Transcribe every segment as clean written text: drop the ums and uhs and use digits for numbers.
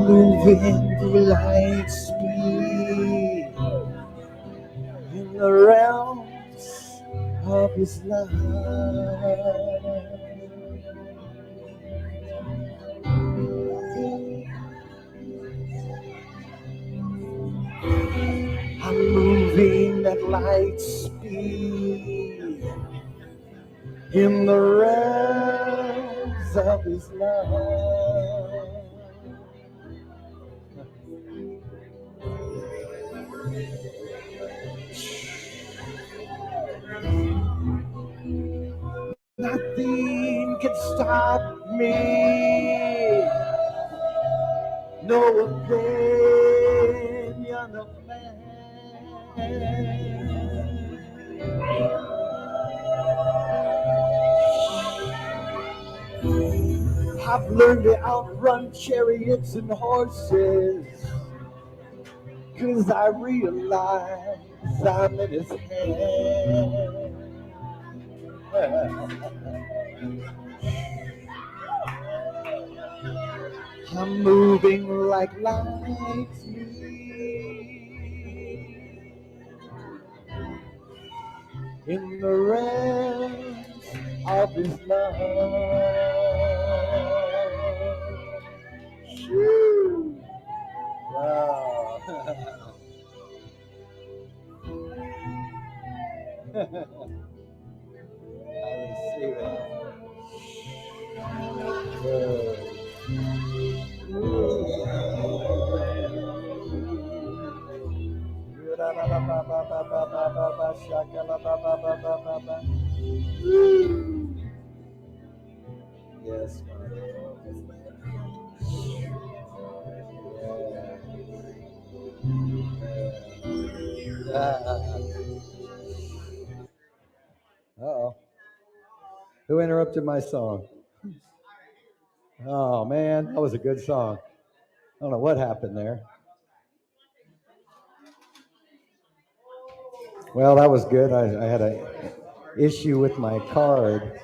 moving through light speed in the realms of His love. I'm moving at light speed in the realms of His love. Nothing can stop me. No opinion of man. I've learned to outrun chariots and horses, 'cause I realize I'm in His hand. I'm moving like lightning in the realms of His love. Shoo. Wow. I receive it. Yes, Uh-oh. Who interrupted my song? Oh, man, that was a good song. I don't know what happened there. Well, that was good. I had an issue with my card.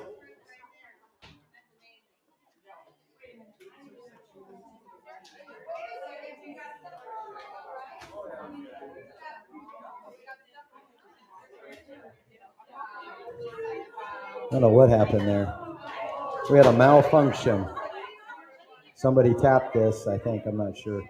I don't know what happened there. We had a malfunction. Somebody tapped this, I think. I'm not sure.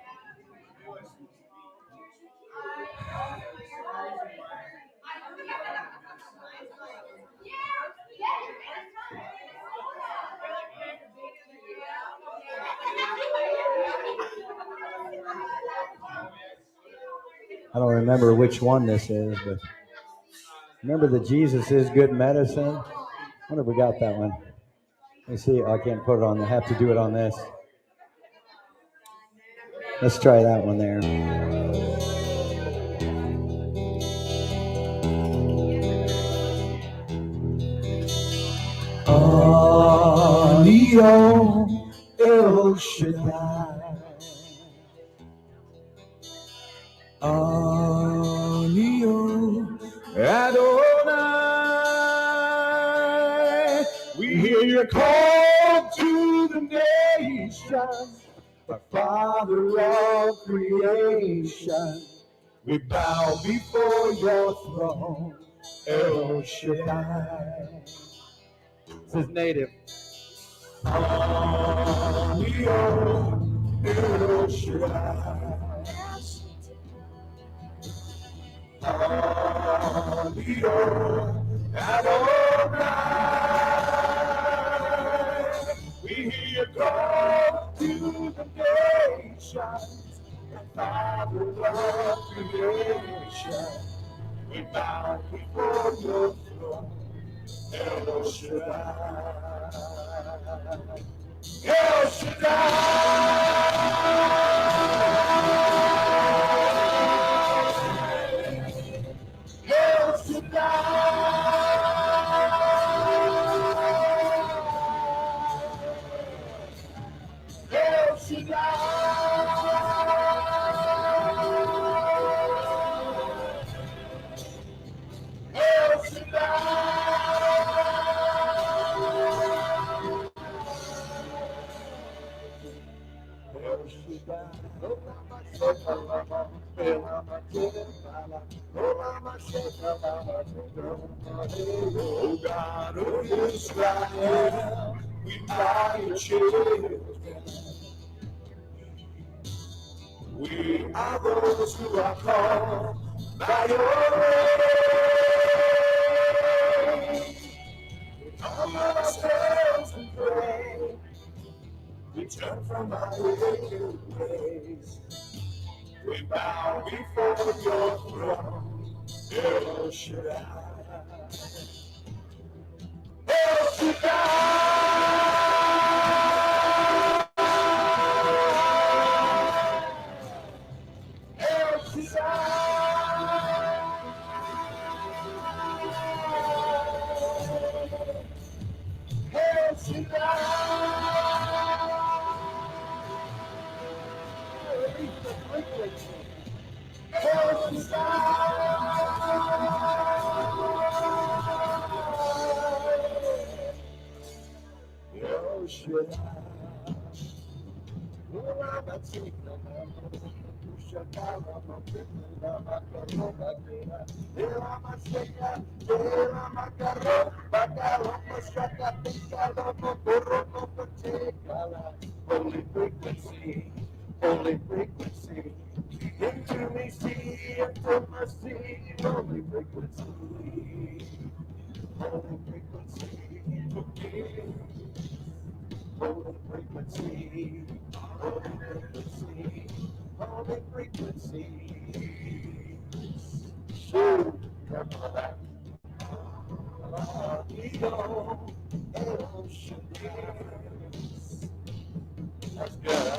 I don't remember which one this is, but remember that Jesus is good medicine? I wonder if we got that one. Let's see. I can't put it on. I have to do it on this. Let's try that one there. Anio El Shaddai. Anio Adonai. We hear your call to the nations, the Father of creation. We bow before your throne, El Shaddai. This is native. Anio El Shaddai. Anio Adonai. We hear your call to the nations, the Father of creation. We bow before your throne, El Shaddai. El Shaddai. El Shaddai. El Shaddai. El Shaddai. Oh God, oh Israel, we are your children. We are those who are called by your name. Humble ourselves and pray. We turn from our wicked ways. We bow before your throne. El Shaddai. El Shaddai. El Shaddai. El Holy frequency, holy frequency, intimacy, intimacy, holy frequency, holy frequency, forgive, holy frequency, holy frequency, holy frequency. So, remember that. That's good.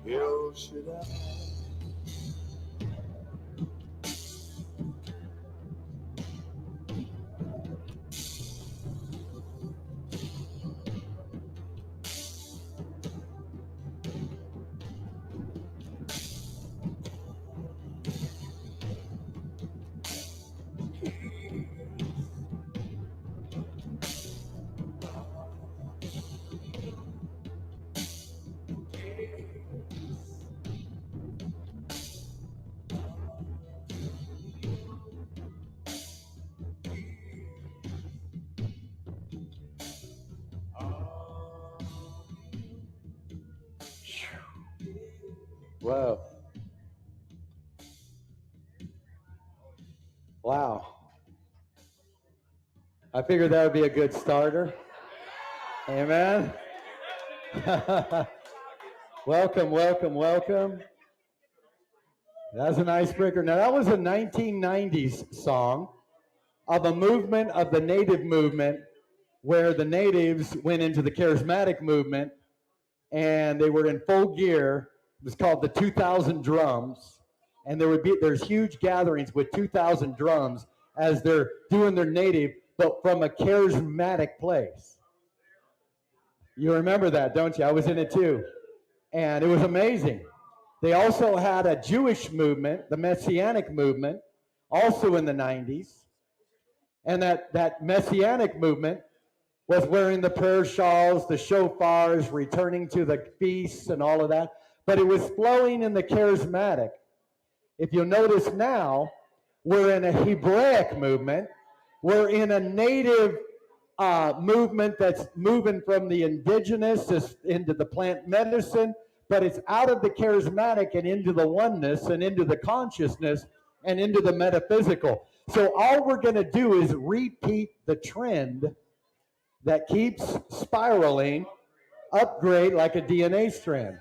El Shaddai. Whoa. Wow. I figured that would be a good starter. Amen. Welcome, welcome, welcome. That's an icebreaker. Now, that was a 1990s song of a movement of the native movement where the natives went into the charismatic movement and they were in full gear. It was called the 2000 Drums. And there's huge gatherings with 2,000 drums as they're doing their native, but from a charismatic place. You remember that, don't you? I was in it too. And it was amazing. They also had a Jewish movement, the Messianic movement, also in the 90s. And that Messianic movement was wearing the prayer shawls, the shofars, returning to the feasts and all of that. But it was flowing in the charismatic. If you'll notice now, we're in a Hebraic movement. We're in a native movement that's moving from the indigenous into the plant medicine, but it's out of the charismatic and into the oneness and into the consciousness and into the metaphysical. So all we're going to do is repeat the trend that keeps spiraling, upgrade like a DNA strand.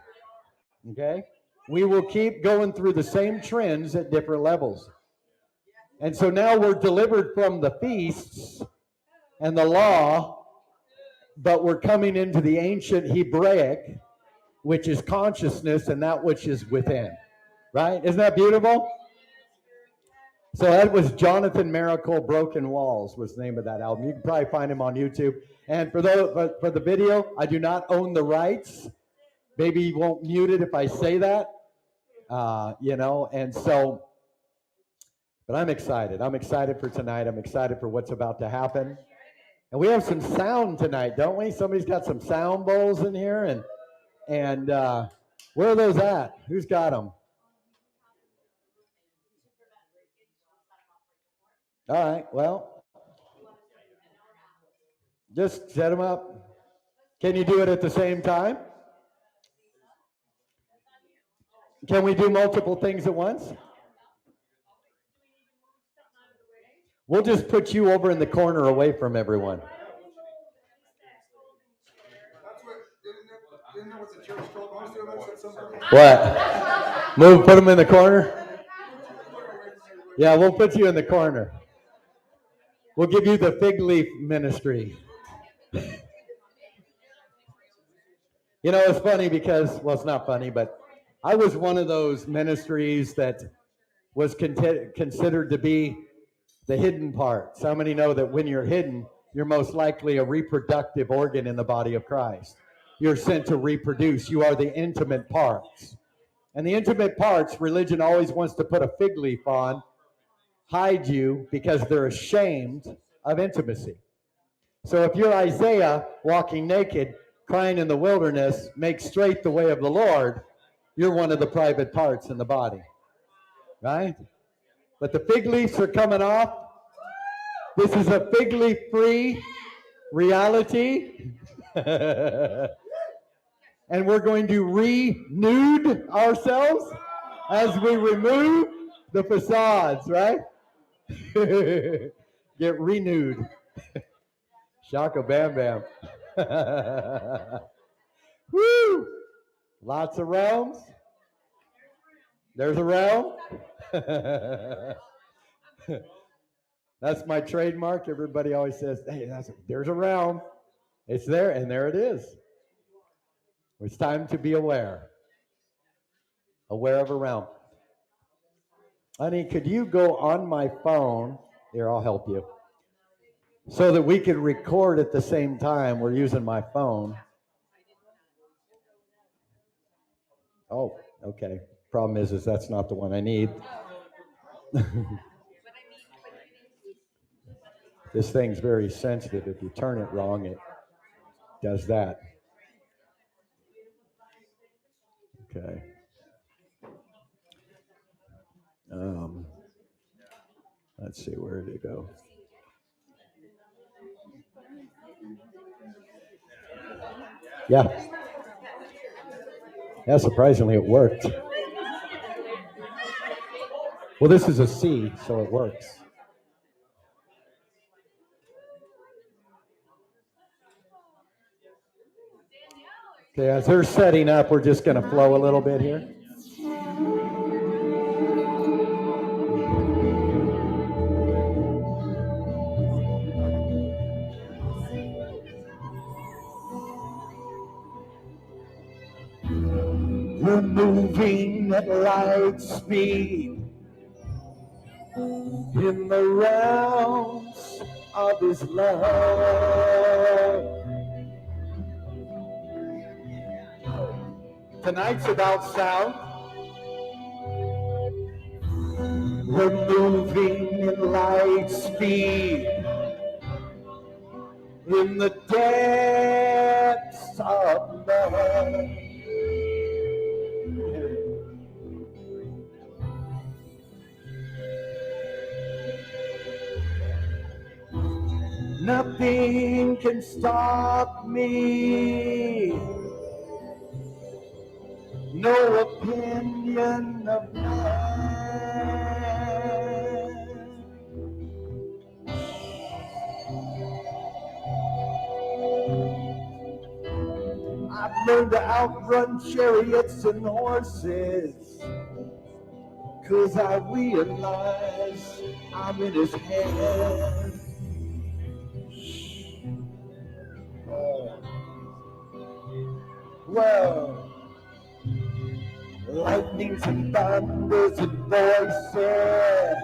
Okay? We will keep going through the same trends at different levels. And so now we're delivered from the feasts and the law, but we're coming into the ancient Hebraic, which is consciousness and that which is within. Right? Isn't that beautiful? So that was Jonathan Miracle, Broken Walls was the name of that album. You can probably find him on YouTube. And for the video, I do not own the rights. Maybe you won't mute it if I say that. And so, but I'm excited. I'm excited for tonight. I'm excited for what's about to happen. And we have some sound tonight, don't we? Somebody's got some sound bowls in here. And where are those at? Who's got them? All right, well, just set them up. Can you do it at the same time? Can we do multiple things at once? We'll just put you over in the corner away from everyone. What? Put them in the corner? Yeah, we'll put you in the corner. We'll give you the fig leaf ministry. You know, it's funny because, well, it's not funny, but I was one of those ministries that was considered to be the hidden parts. How many know that when you're hidden, you're most likely a reproductive organ in the body of Christ? You're sent to reproduce. You are the intimate parts. And the intimate parts, religion always wants to put a fig leaf on, hide you, because they're ashamed of intimacy. So if you're Isaiah walking naked, crying in the wilderness, make straight the way of the Lord, you're one of the private parts in the body. Right? But the fig leaves are coming off. This is a fig leaf free reality. And we're going to renude ourselves as we remove the facades, right? Get renewed. Shaka Bam Bam. Woo! Lots of realms. There's a realm. That's my trademark. Everybody always says, hey, there's a realm. It's there, and there it is. It's time to be aware. Aware of a realm. Honey, could you go on my phone? Here, I'll help you. So that we can record at the same time. We're using my phone. Oh, okay. Problem is that's not the one I need. This thing's very sensitive. If you turn it wrong, it does that. Okay. Let's see, where did it go? Yeah. Yeah, surprisingly, it worked. Well, this is a C, so it works. Okay, as they're setting up, we're just going to flow a little bit here. We're moving at light speed in the realms of His love. Tonight's about sound. We're moving in light speed in the depths of love. Nothing can stop me. No opinion of man. I've learned to outrun chariots and horses, 'cause I realize I'm in his hand. Well, lightnings and thunders and voices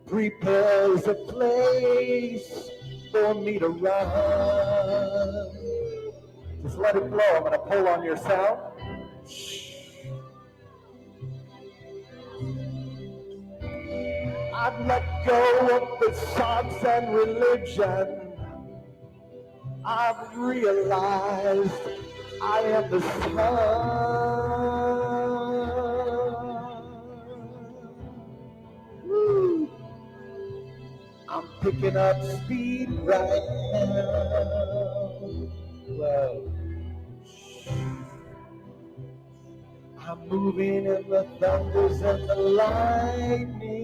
prepares a place for me to run. Just let it flow. I'm going to pull on your sound. I've let go of the sobs and religion. I've realized I am the sun. Woo. I'm picking up speed right now. Whoa. I'm moving in the thunders and the lightning.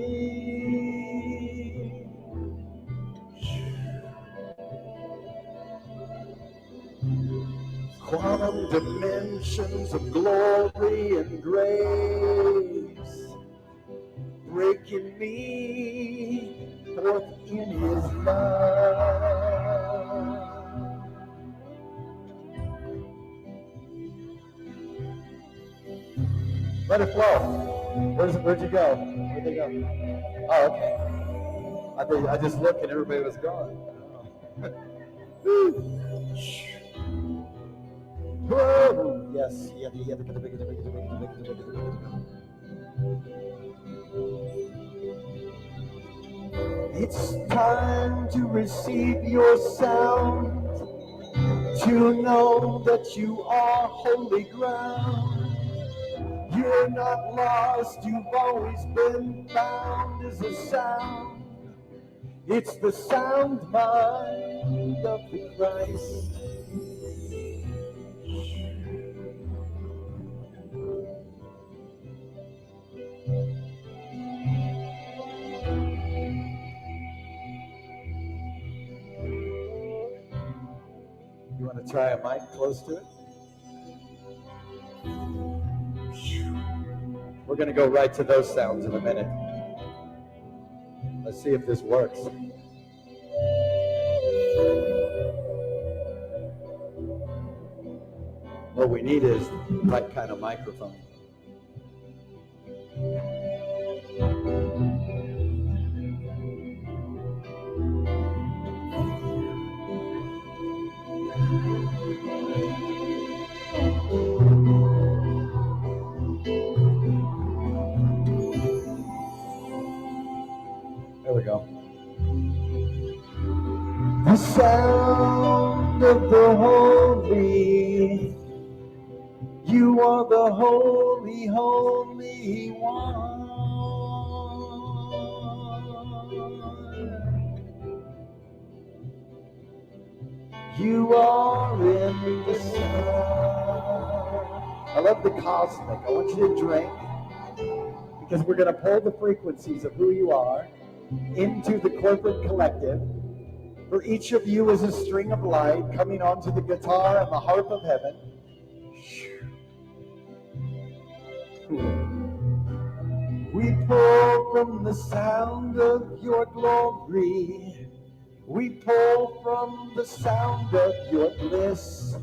Quantum dimensions of glory and grace, breaking me forth in his love. Let it flow. Where'd you go? Where'd they go? Oh, okay. I just looked and everybody was gone. Whoa. Yes. It's time to receive your sound, to know that you are holy ground. You're not lost, you've always been found as a sound. It's the sound mind of the Christ. You want to try a mic close to it? We're going to go right to those sounds in a minute. Let's see if this works. What we need is the right kind of microphone. There we go. The sound of the holy. You are the holy, holy one. You are in the sound. I love the cosmic. I want you to drink, because we're going to pull the frequencies of who you are into the corporate collective. For each of you is a string of light coming onto the guitar and the harp of heaven. We pull from the sound of your glory. We pull from the sound of your bliss.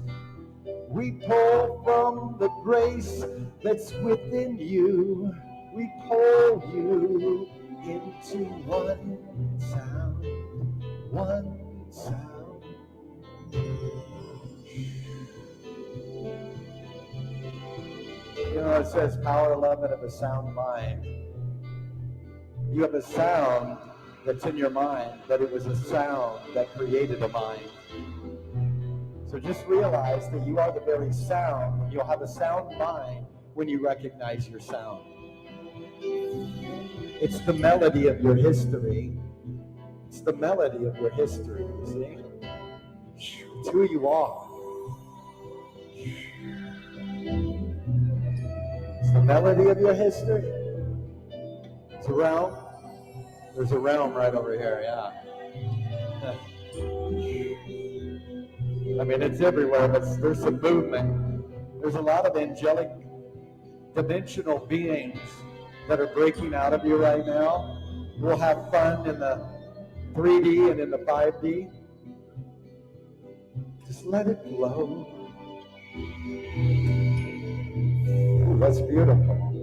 We pull from the grace that's within you. We pull you into one sound, one sound. You know, it says power, love, and of a sound mind. You have a sound that's in your mind, but it was a sound that created a mind. So just realize that you are the very sound. You'll have a sound mind when you recognize your sound. It's the melody of your history. It's the melody of your history, you see. It's who you are. It's the melody of your history. It's a realm. There's a realm right over here, yeah. I mean, it's everywhere, but there's some movement. There's a lot of angelic dimensional beings that are breaking out of you right now. We'll have fun in the 3D and in the 5D. Just let it flow. Ooh, that's beautiful.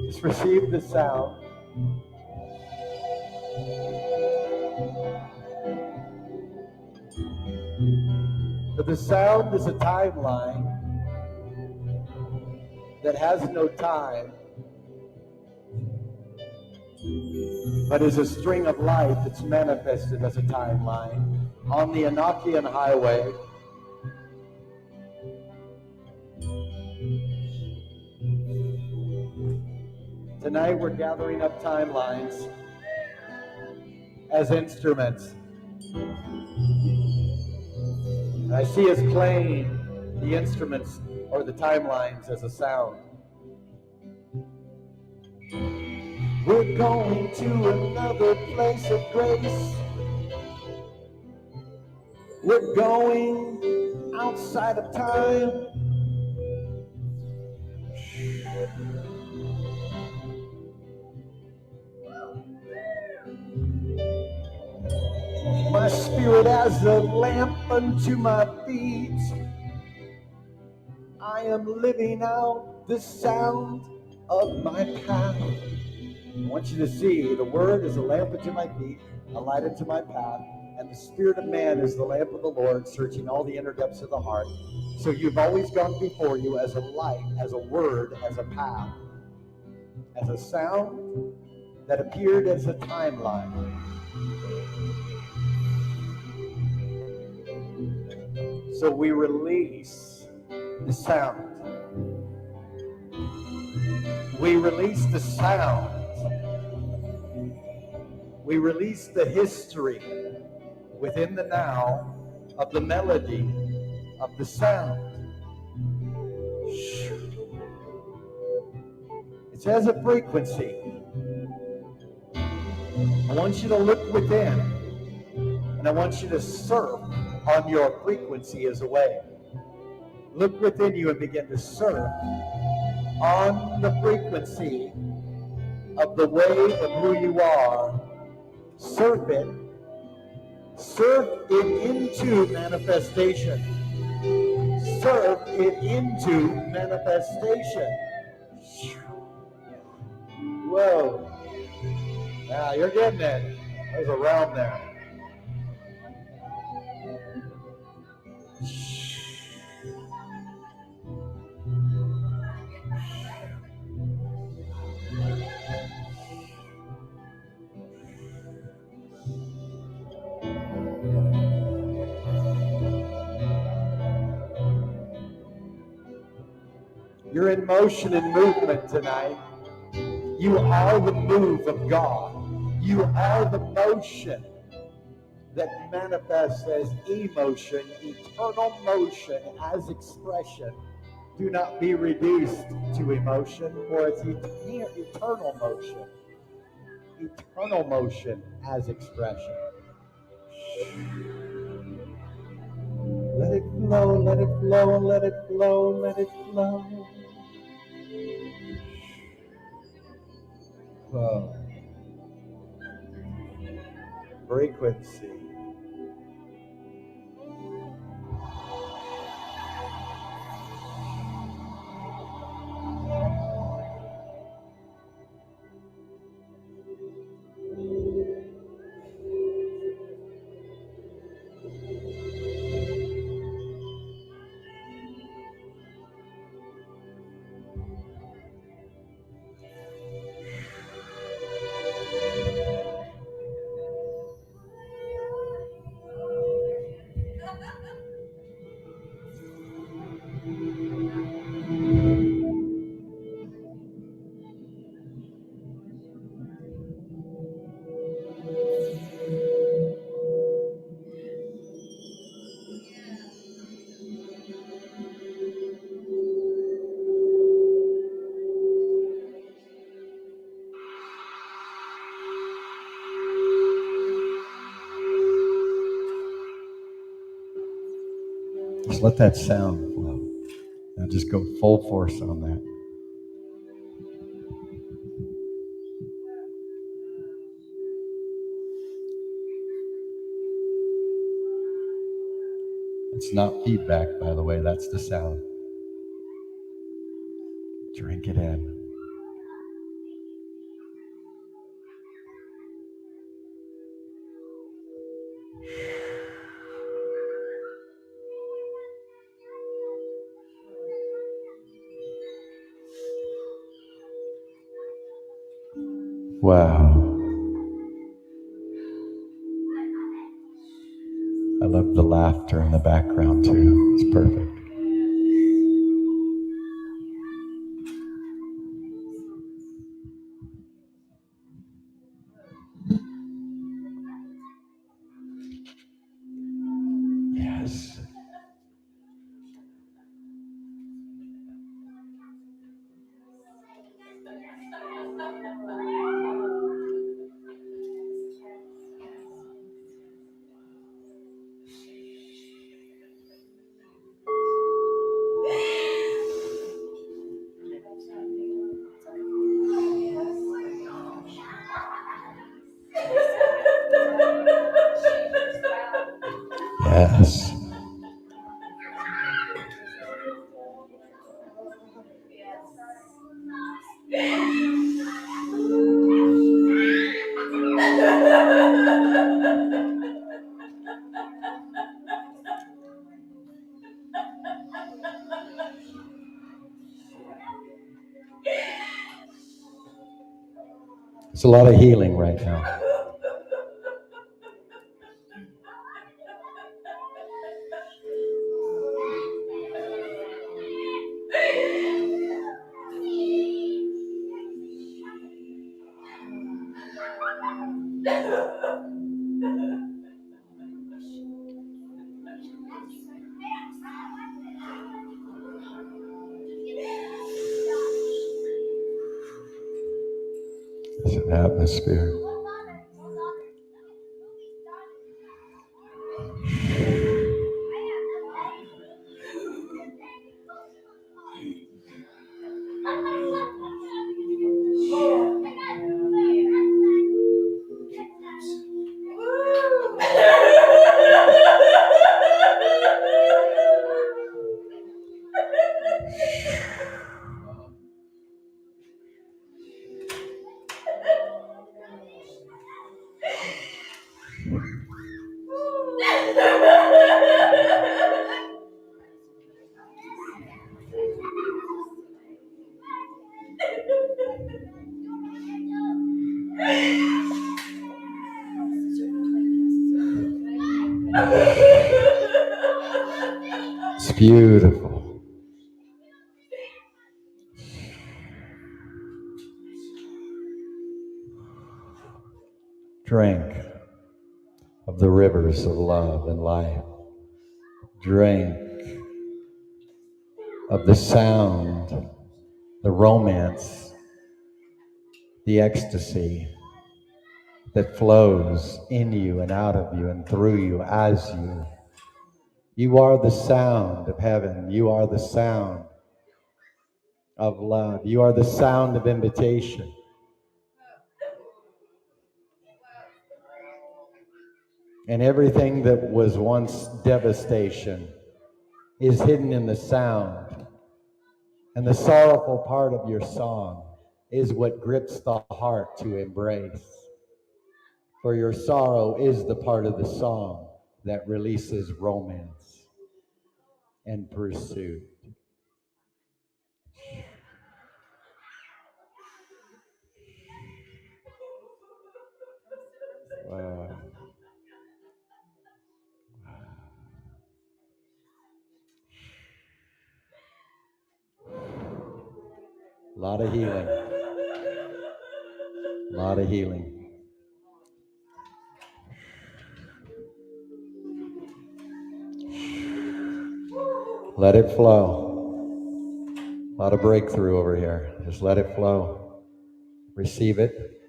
Just receive the sound. But the sound is a timeline that has no time, but is a string of light that's manifested as a timeline on the Enochian highway. Tonight we're gathering up timelines as instruments. And I see us playing the instruments or the timelines as a sound. We're going to another place of grace. We're going outside of time. My spirit as a lamp unto my feet. I am living out the sound of my path. I want you to see the word is a lamp unto my feet, a light unto my path, and the spirit of man is the lamp of the Lord, searching all the inner depths of the heart. So you've always gone before you as a light, as a word, as a path, as a sound that appeared as a timeline. So we release the sound. We release the sound. We release the history within the now of the melody of the sound. It has a frequency. I want you to look within, and I want you to surf on your frequency as a wave. Look within you and begin to surf on the frequency of the wave of who you are. Surf it. Surf it into manifestation. Surf it into manifestation. Whoa. Now you're getting it. There's a realm there. You're in motion and movement tonight. You are the move of God. You are the motion that manifests as emotion, eternal motion as expression. Do not be reduced to emotion, for it's eternal motion. Eternal motion as expression. Let it flow, let it flow, let it flow, let it flow. Flow. Frequency. force. Let that sound flow. Now just go full force on that. It's not feedback, by the way. That's the sound. Drink it in. Wow. I love the laughter in the background too. It's perfect. Yes. Yes. It's a lot of healing right now. It's an atmosphere. It's beautiful. Drink of the rivers of love and life. Drink of the sound, the romance, the ecstasy that flows in you and out of you and through you as you. You are the sound of heaven. You are the sound of love. You are the sound of invitation. And everything that was once devastation is hidden in the sound. And the sorrowful part of your song is what grips the heart to embrace. For your sorrow is the part of the song that releases romance and pursuit. Wow. A lot of healing. A lot of healing. Let it flow. A lot of breakthrough over here. Just let it flow. Receive it.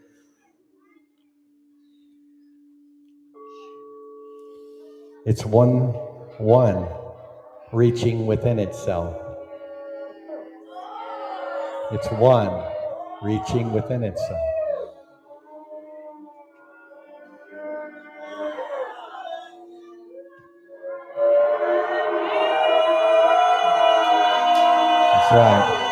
It's one. reaching within itself. It's one reaching within itself. That's right.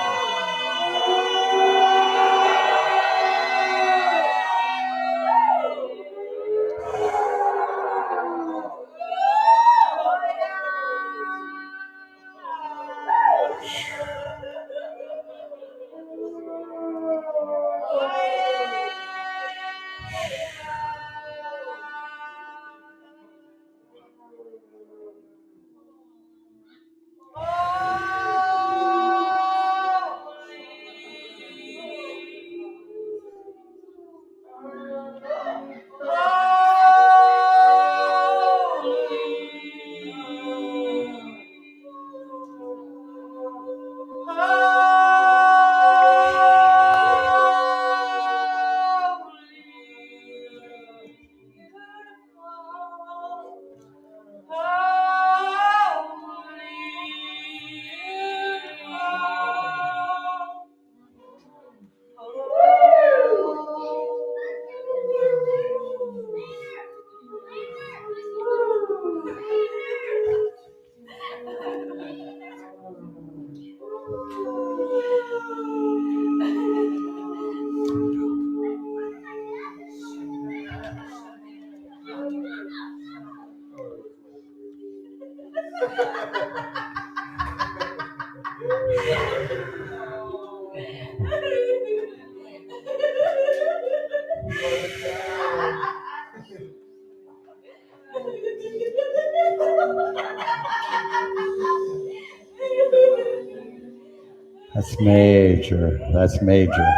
That's major. That's major.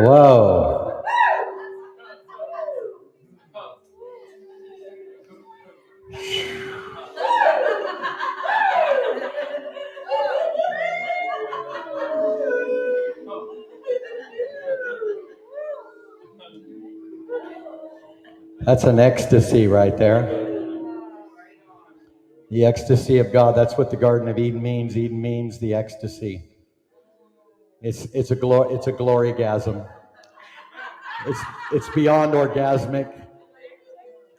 Whoa. That's an ecstasy right there. The ecstasy of God. That's what the Garden of Eden means. Eden means the ecstasy. It's a glorygasm. It's beyond orgasmic.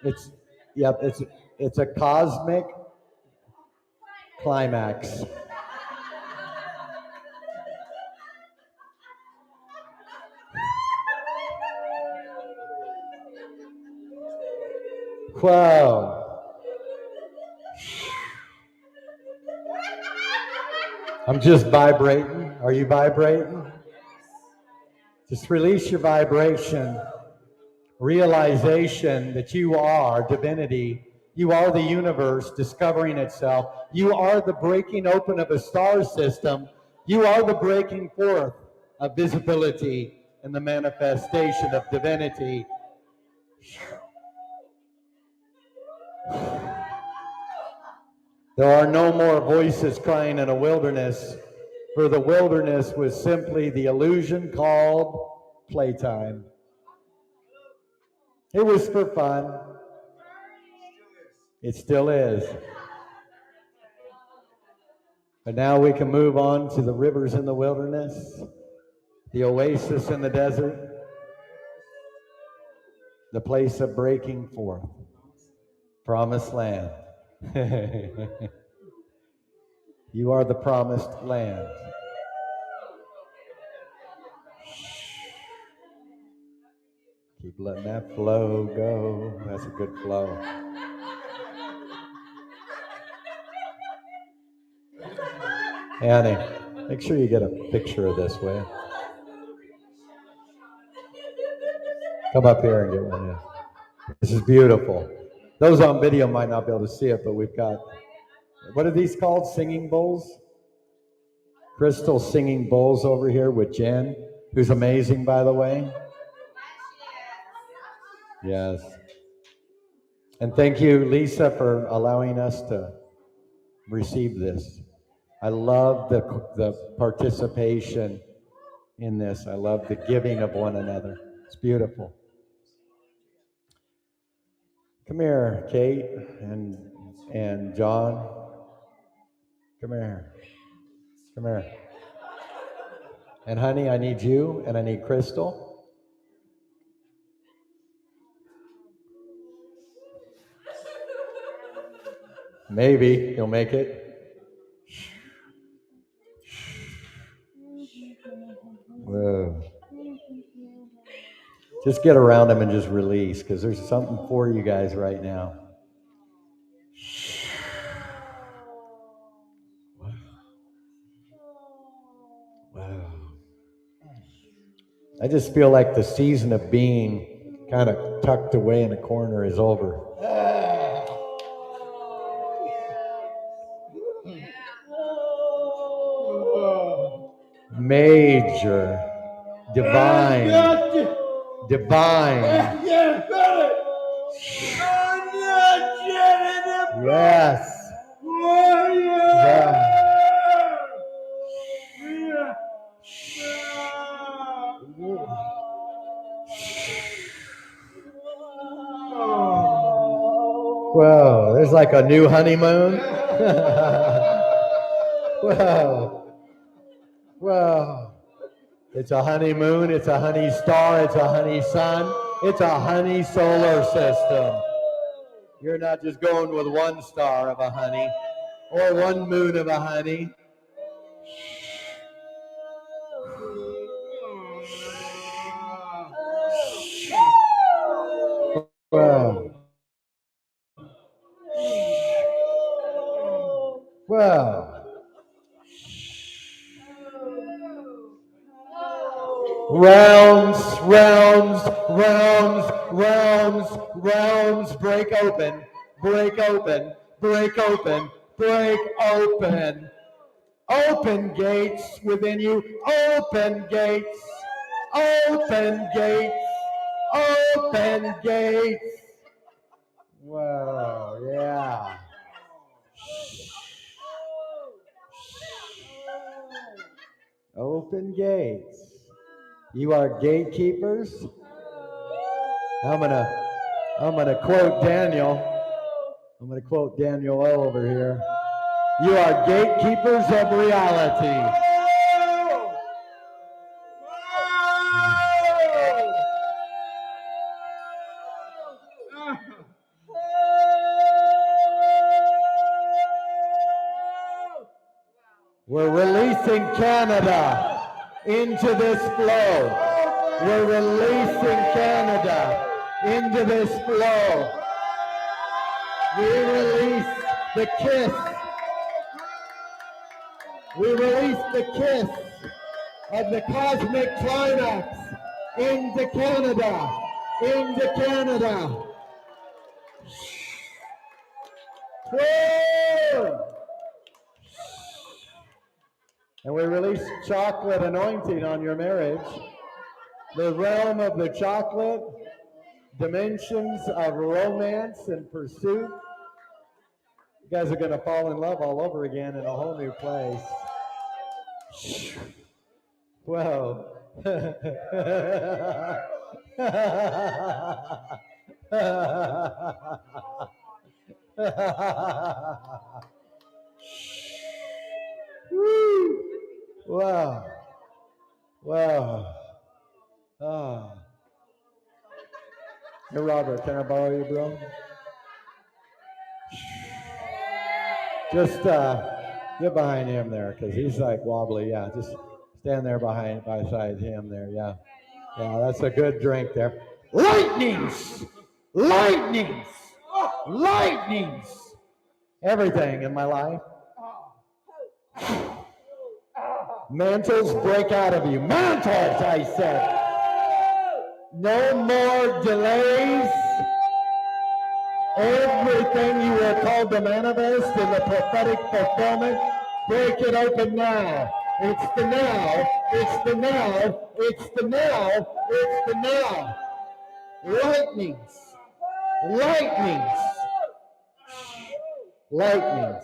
It's a cosmic climax. Whoa. I'm just vibrating. Are you vibrating? Just release your vibration. Realization that you are divinity. You are the universe discovering itself. You are the breaking open of a star system. You are the breaking forth of visibility and the manifestation of divinity. There are no more voices crying in a wilderness, for the wilderness was simply the illusion called playtime. It was for fun. It still is. But now we can move on to the rivers in the wilderness, the oasis in the desert, the place of breaking forth, promised land. You are the promised land. Keep letting that flow go. That's a good flow. Annie, make sure you get a picture of this, will you? Come up here and get one. Yeah. This is beautiful. Those on video might not be able to see it, but we've got, what are these called? Singing bowls? Crystal singing bowls over here with Jen, who's amazing, by the way. Yes. And thank you, Lisa, for allowing us to receive this. I love the participation in this. I love the giving of one another. It's beautiful. Come here, Kate and John. Come here. Come here. And honey, I need you, and I need Crystal. Maybe you'll make it. Whoa. Just get around them and just release, because there's something for you guys right now. Wow. I just feel like the season of being kind of tucked away in a corner is over. Major, divine. Yes. Yeah. Whoa, there's like a new honeymoon. Whoa. Whoa. It's a honeymoon, it's a honey star, it's a honey sun, it's a honey solar system. You're not just going with one star of a honey or one moon of a honey. Wow. Wow. Rounds, rounds, rounds, rounds, rounds, break open, break open, break open, break open. Open gates within you, open gates, open gates, open gates. Wow, yeah. Open gates. You are gatekeepers. I'm gonna quote Daniel. I'm gonna quote Daniel L over here. You are gatekeepers of reality. We're releasing Canada into this flow. We're releasing Canada into this flow. We release the kiss. We release the kiss of the cosmic climax into Canada. Into Canada. Woo! And we release chocolate anointing on your marriage. The realm of the chocolate, dimensions of romance and pursuit. You guys are going to fall in love all over again in a whole new place. Whoa. Woo. Wow. Wow. Ah. Hey, Robert, can I borrow you, bro? Just get behind him there, because he's like wobbly. Yeah, just stand there beside him there. Yeah. Yeah, that's a good drink there. Lightnings! Lightnings! Lightnings! Everything in my life. Mantles break out of you. Mantles, I said. No more delays. Everything you were called to manifest in the prophetic fulfillment, break it open now. It's the now. It's the now. It's the now. It's the now. Lightnings. Lightnings. Lightnings.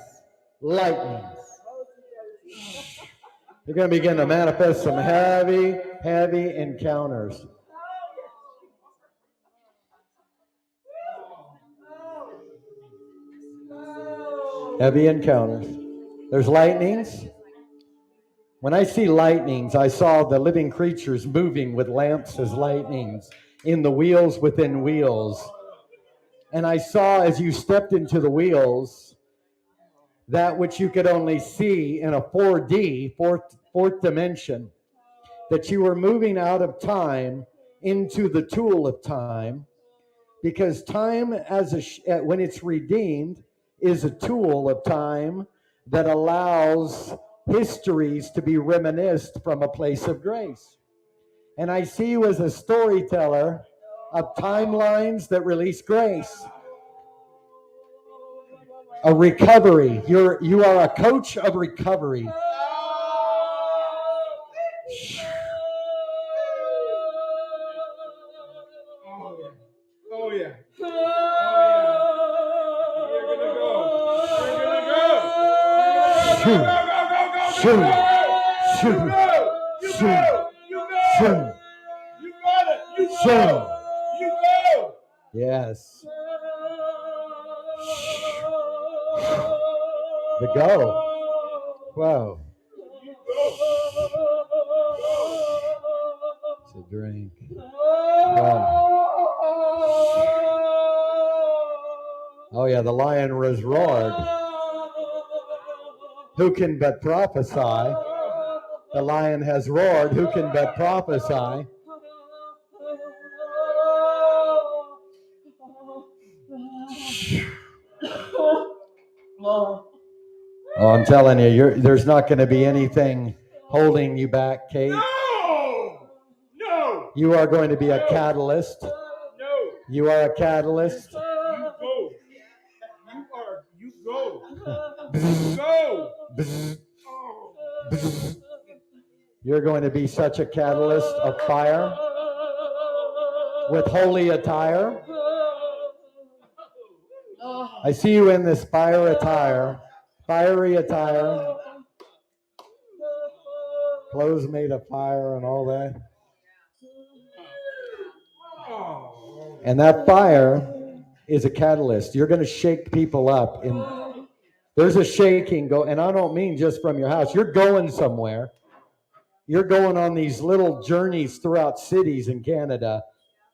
Lightnings. You're going to begin to manifest some heavy, heavy encounters. Heavy encounters. There's lightnings. When I see lightnings, I saw the living creatures moving with lamps as lightnings, in the wheels within wheels. And I saw as you stepped into the wheels, that which you could only see in a 4D, fourth dimension, that you were moving out of time into the tool of time, because time when it's redeemed is a tool of time that allows histories to be reminisced from a place of grace. And I see you as a storyteller of timelines that release grace. A recovery. You are a coach of recovery. Oh yeah. You're gonna go. You got it. You go. Yes. The go. Wow. It's a drink. Wow. Oh yeah, the lion was roared. Who can but prophesy? The lion has roared. Who can but prophesy? Oh, I'm telling you, there's not going to be anything holding you back, Kate. No. You are going to be a catalyst. No. You are a catalyst. You go. Go. You're going to be such a catalyst of fire with holy attire. I see you in this fiery attire, clothes made of fire and all that. And that fire is a catalyst. You're going to shake people up. There's a shaking and I don't mean just from your house. You're going somewhere. You're going on these little journeys throughout cities in Canada,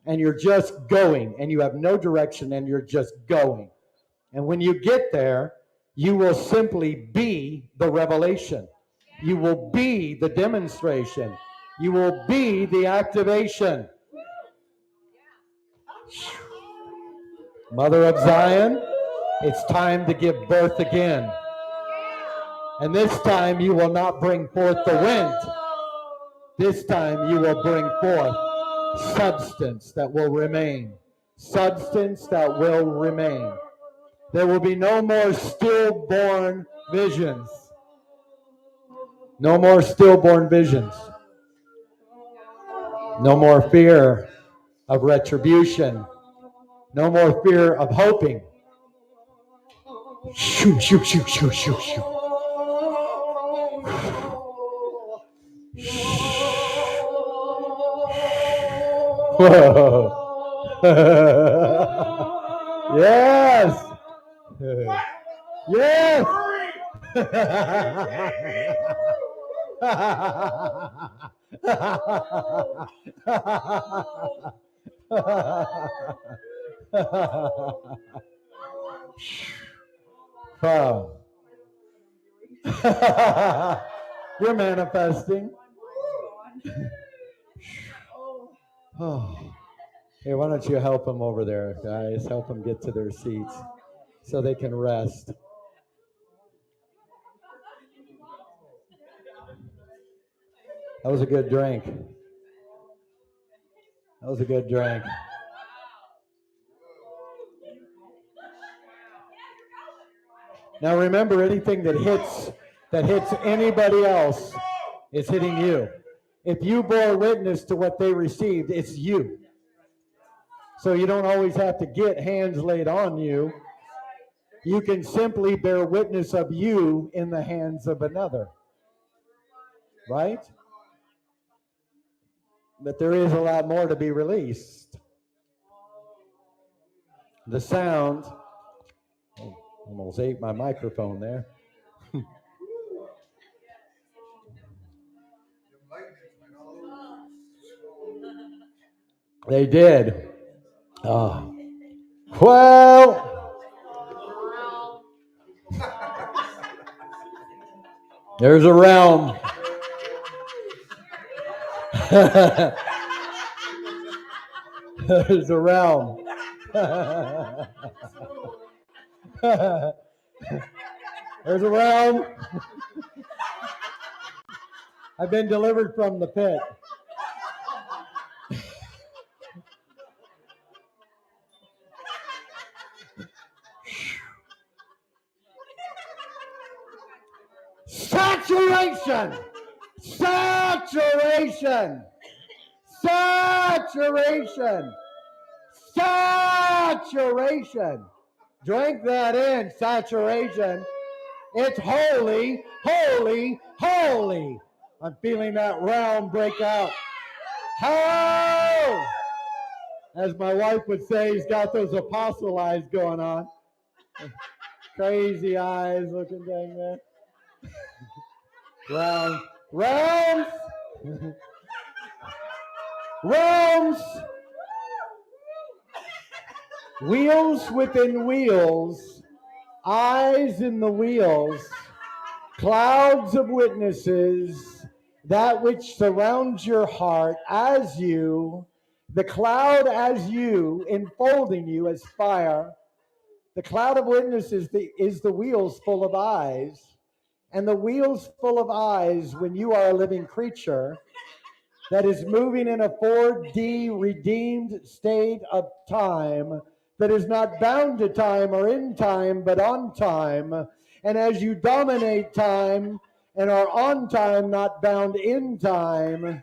and you're just going, and you have no direction, and you're just going. And when you get there, you will simply be the revelation. You will be the demonstration. You will be the activation. Mother of Zion, it's time to give birth again. And this time you will not bring forth the wind. This time you will bring forth substance that will remain. Substance that will remain. There will be no more stillborn visions. No more stillborn visions. No more fear of retribution. No more fear of hoping. Shoo, shoo, shoo, shoo, shoo, shoo. Whoa. Yes. Yes. Wow. You're manifesting. Oh. Hey, why don't you help them over there, guys? Help them get to their seats so they can rest. That was a good drink. That was a good drink. Now remember, anything that hits anybody else is hitting you. If you bore witness to what they received, it's you. So you don't always have to get hands laid on you. You can simply bear witness of you in the hands of another. Right? But there is a lot more to be released. The sound, almost ate my microphone there. They did. Well, there's a realm. There's a realm. There's a realm. I've been delivered from the pit. Saturation! Saturation! Saturation! Saturation! Drink that in, saturation. It's holy, holy, holy. I'm feeling that realm break out. How? As my wife would say, he's got those apostle eyes going on. Crazy eyes looking down there. Realms. Realms. Realms. Wheels within wheels. Eyes in the wheels. Clouds of witnesses. That which surrounds your heart as you. The cloud as you, enfolding you as fire. The cloud of witnesses is the wheels full of eyes. And the wheels full of eyes, when you are a living creature that is moving in a 4D redeemed state of time, that is not bound to time or in time, but on time. And as you dominate time and are on time, not bound in time,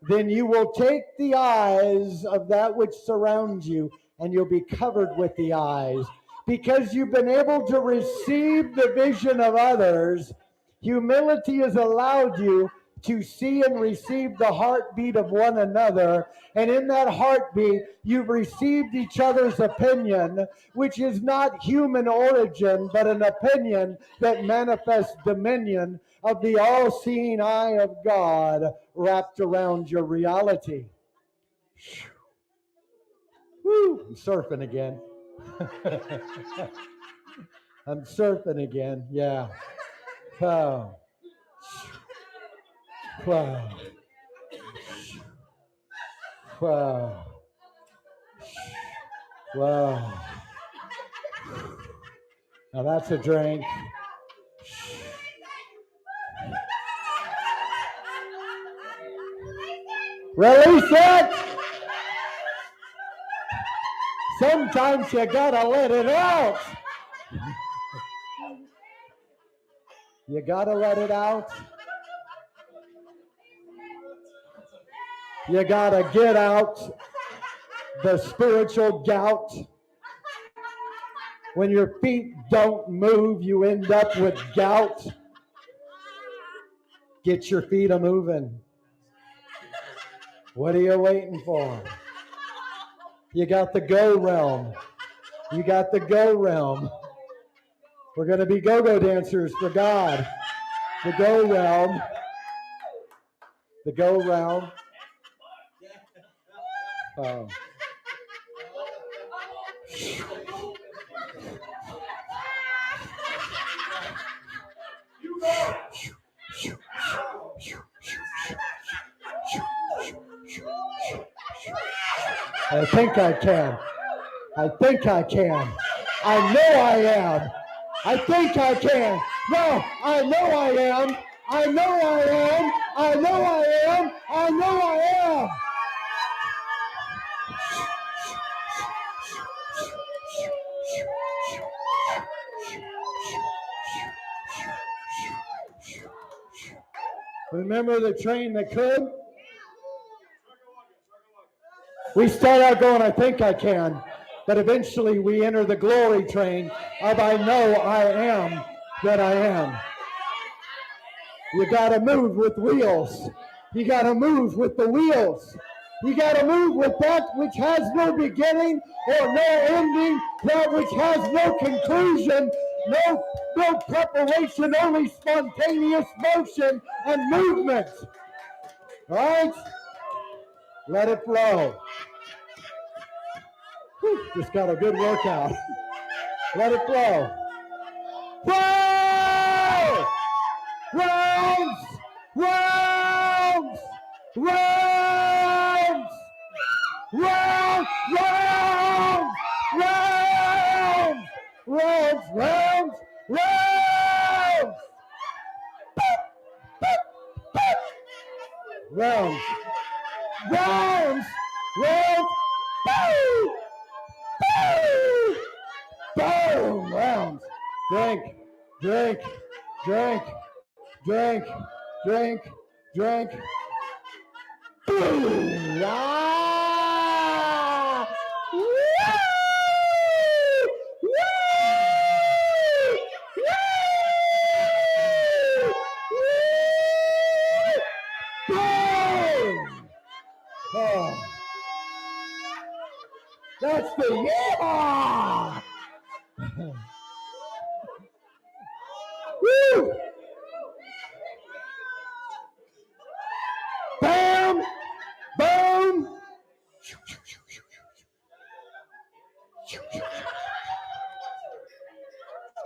then you will take the eyes of that which surrounds you and you'll be covered with the eyes. Because you've been able to receive the vision of others, humility has allowed you to see and receive the heartbeat of one another. And in that heartbeat, you've received each other's opinion, which is not human origin, but an opinion that manifests dominion of the all-seeing eye of God wrapped around your reality. Woo, I'm surfing again. I'm surfing again, yeah. Wow. Wow. Wow. Wow. Now that's a drink. Release it! Sometimes you gotta let it out. You gotta let it out. You gotta get out the spiritual gout. When your feet don't move, you end up with gout. Get your feet a-moving. What are you waiting for? You got the go realm. You got the go realm. We're going to be go-go dancers for God. The go realm. The go realm. Oh. I think I can. I think I can. I know I am. I think I can. No, I know I am. I know I am. I know I am. I know I am. Remember the train that could? We start out going, I think I can, but eventually we enter the glory train of I know I am that I am. You got to move with wheels. You got to move with the wheels. You got to move with that which has no beginning or no ending, that which has no conclusion, no preparation, only spontaneous motion and movement. All right? Let it flow. Whew, just got a good workout. Let it flow. Flow! Rounds! Rounds! Rounds! Rounds! Rounds! Rounds! Rounds! Rounds! Rounds! Rounds! Rounds! Rounds! Boom! Boom! Boom! Rounds! Drink! Drink! Drink! Drink! Drink! Drink! Boom! Ah! Woo! Woo! Woo! Boom! Oh. That's the yeehaw! Woo! Bam! Boom!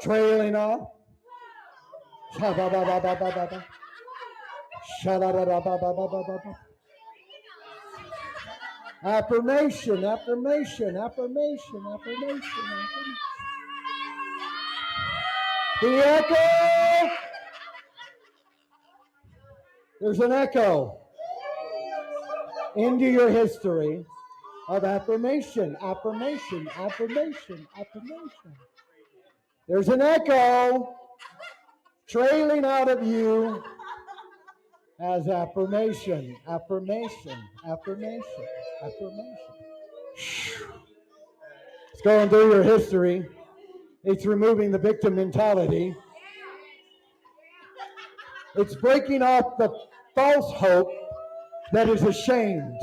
Trailing off. Affirmation, affirmation, affirmation, affirmation, affirmation. The echo. There's an echo into your history of affirmation, affirmation, affirmation, affirmation. There's an echo trailing out of you as affirmation, affirmation, affirmation, affirmation. It's going through your history. It's removing the victim mentality. It's breaking off the false hope that is ashamed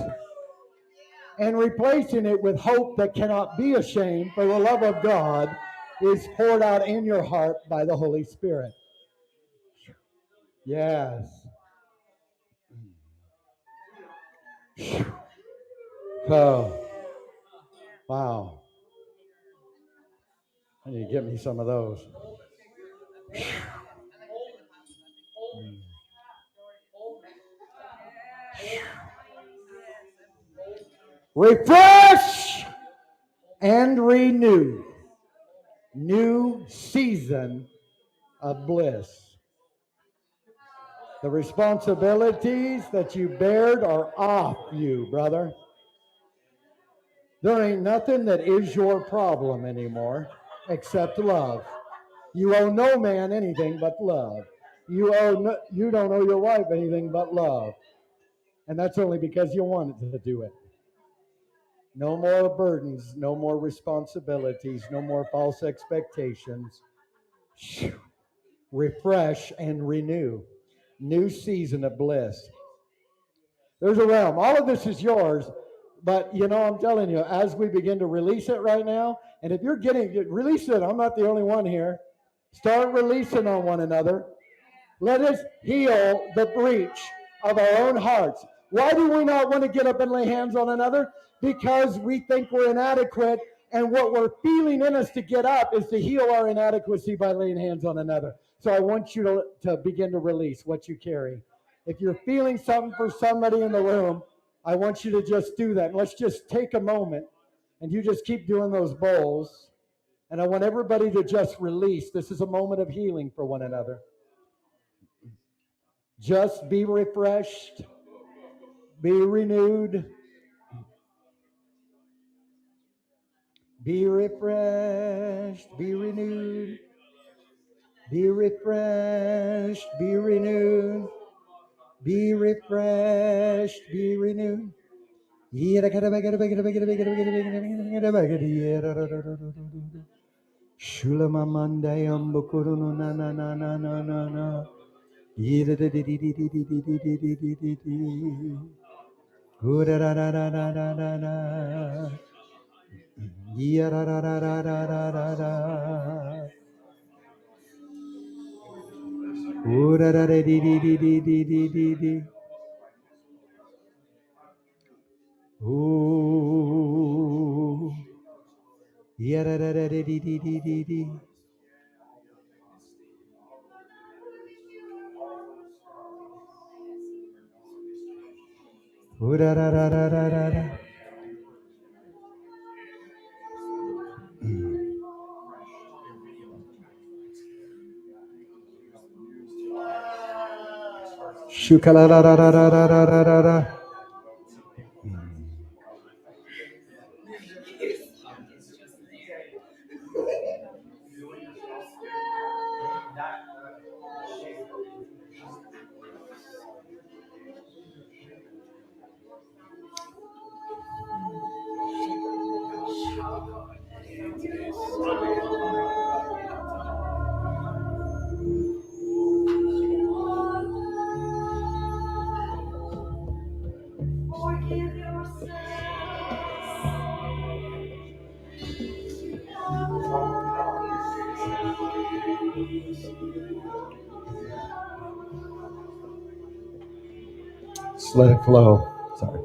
and replacing it with hope that cannot be ashamed, for the love of God is poured out in your heart by the Holy Spirit. Yes. Oh, wow. I need to get me some of those. Refresh and renew. New season of bliss. The responsibilities that you bared are off you, brother. There ain't nothing that is your problem anymore except love. You owe no man anything but love. You don't owe your wife anything but love. And that's only because you wanted to do it. No more burdens, no more responsibilities, no more false expectations. Refresh and renew. New season of bliss. There's a realm. All of this is yours, but I'm telling you, as we begin to release it right now, and if you're release it, I'm not the only one here. Start releasing on one another. Let us heal the breach of our own hearts. Why do we not want to get up and lay hands on another? Because we think we're inadequate, and what we're feeling in us to get up is to heal our inadequacy by laying hands on another. So I want you to begin to release what you carry. If you're feeling something for somebody in the room, I want you to just do that. And let's just take a moment, and you just keep doing those bowls. And I want everybody to just release. This is a moment of healing for one another. Just be refreshed, be renewed, be refreshed, be renewed, be refreshed, be renewed, be refreshed, be renewed. Ooh. Yeah-da-da-da-dee-dee-dee-dee-dee. Ooh-da-da-da-da-da-da-da. Shoo-ka-la-da-da-da-da-da-da-da. Just let it flow. Sorry.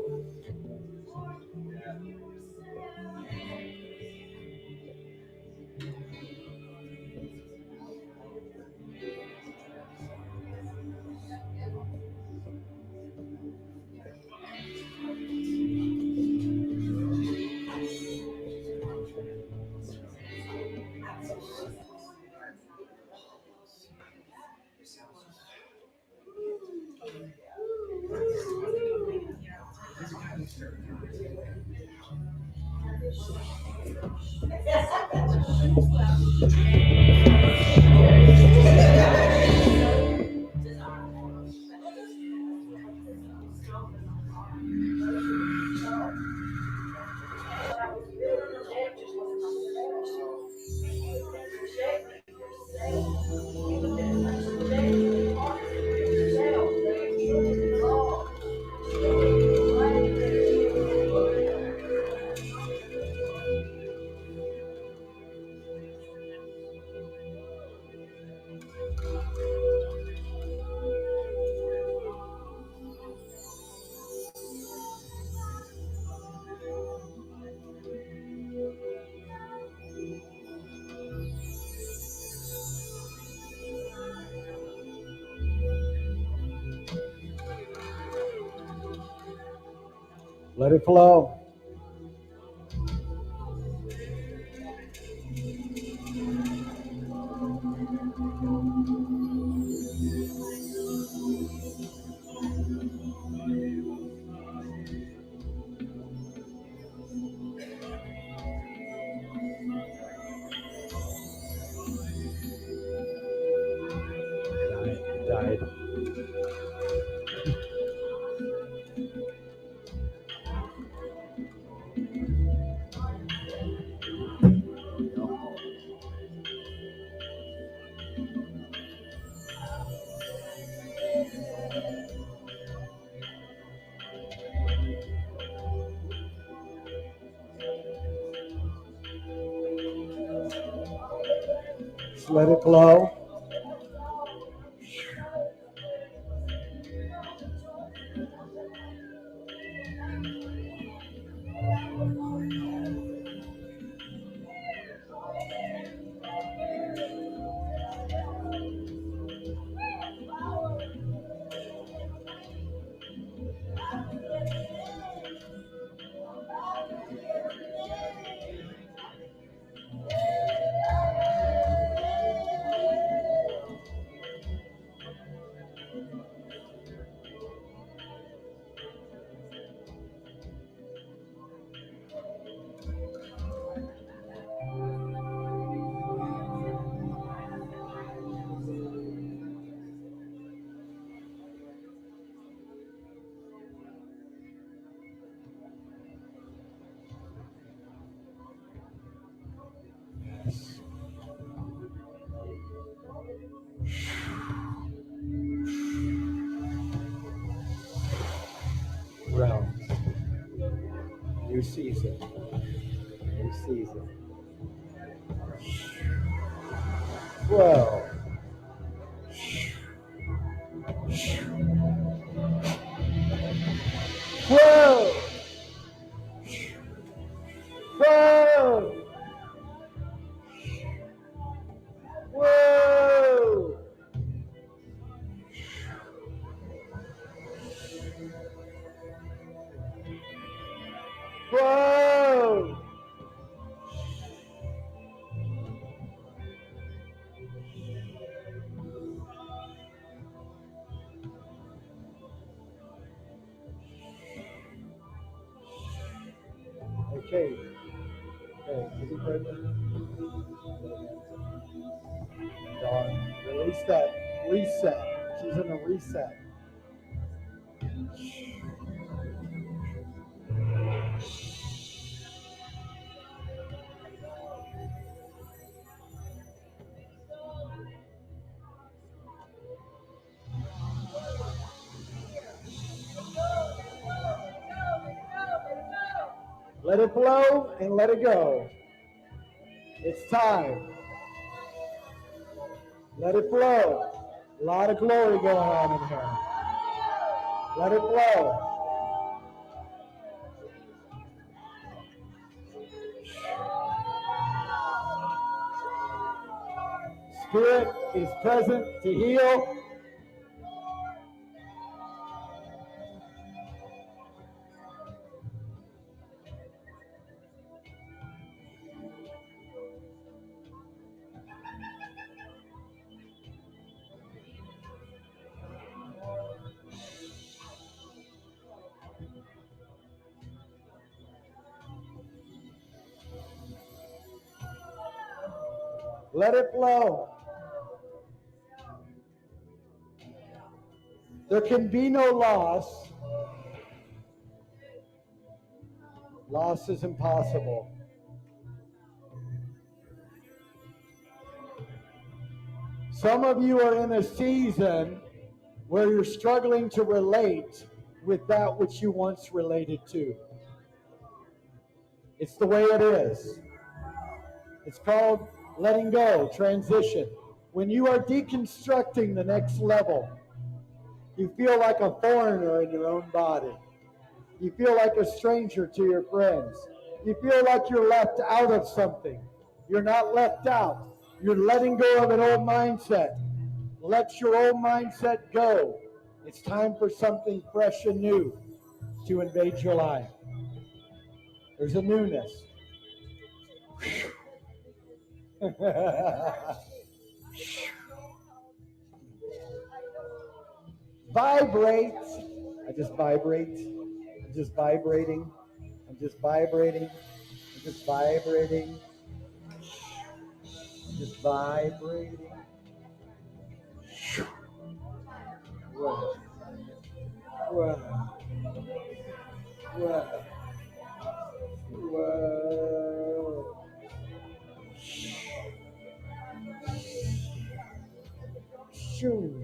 Let it flow. Died. Just let it flow. Realms. New season. New season. Whoa. Whoa. Okay. Okay. Is he pregnant? Darn. Release that. Reset. She's in a reset. Let it flow and let it go. It's time. Let it flow. A lot of glory going on in here. Let it flow. Spirit is present to heal. Let it flow. There can be no loss. Loss is impossible. Some of you are in a season where you're struggling to relate with that which you once related to. It's the way it is. It's called letting go, transition. When you are deconstructing the next level, you feel like a foreigner in your own body. You feel like a stranger to your friends. You feel like you're left out of something. You're not left out. You're letting go of an old mindset. Let your old mindset go. It's time for something fresh and new to invade your life. There's a newness. Vibrate. I just vibrate. I'm just vibrating. I'm just vibrating. I'm just vibrating. I'm just vibrating. Whoa. Whoa. Whoa. Whoa. Shoo.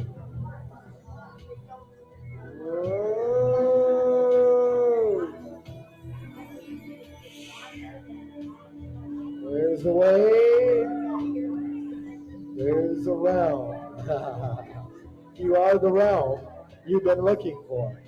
Whoa. There's a way. There's a realm. You are the realm you've been looking for.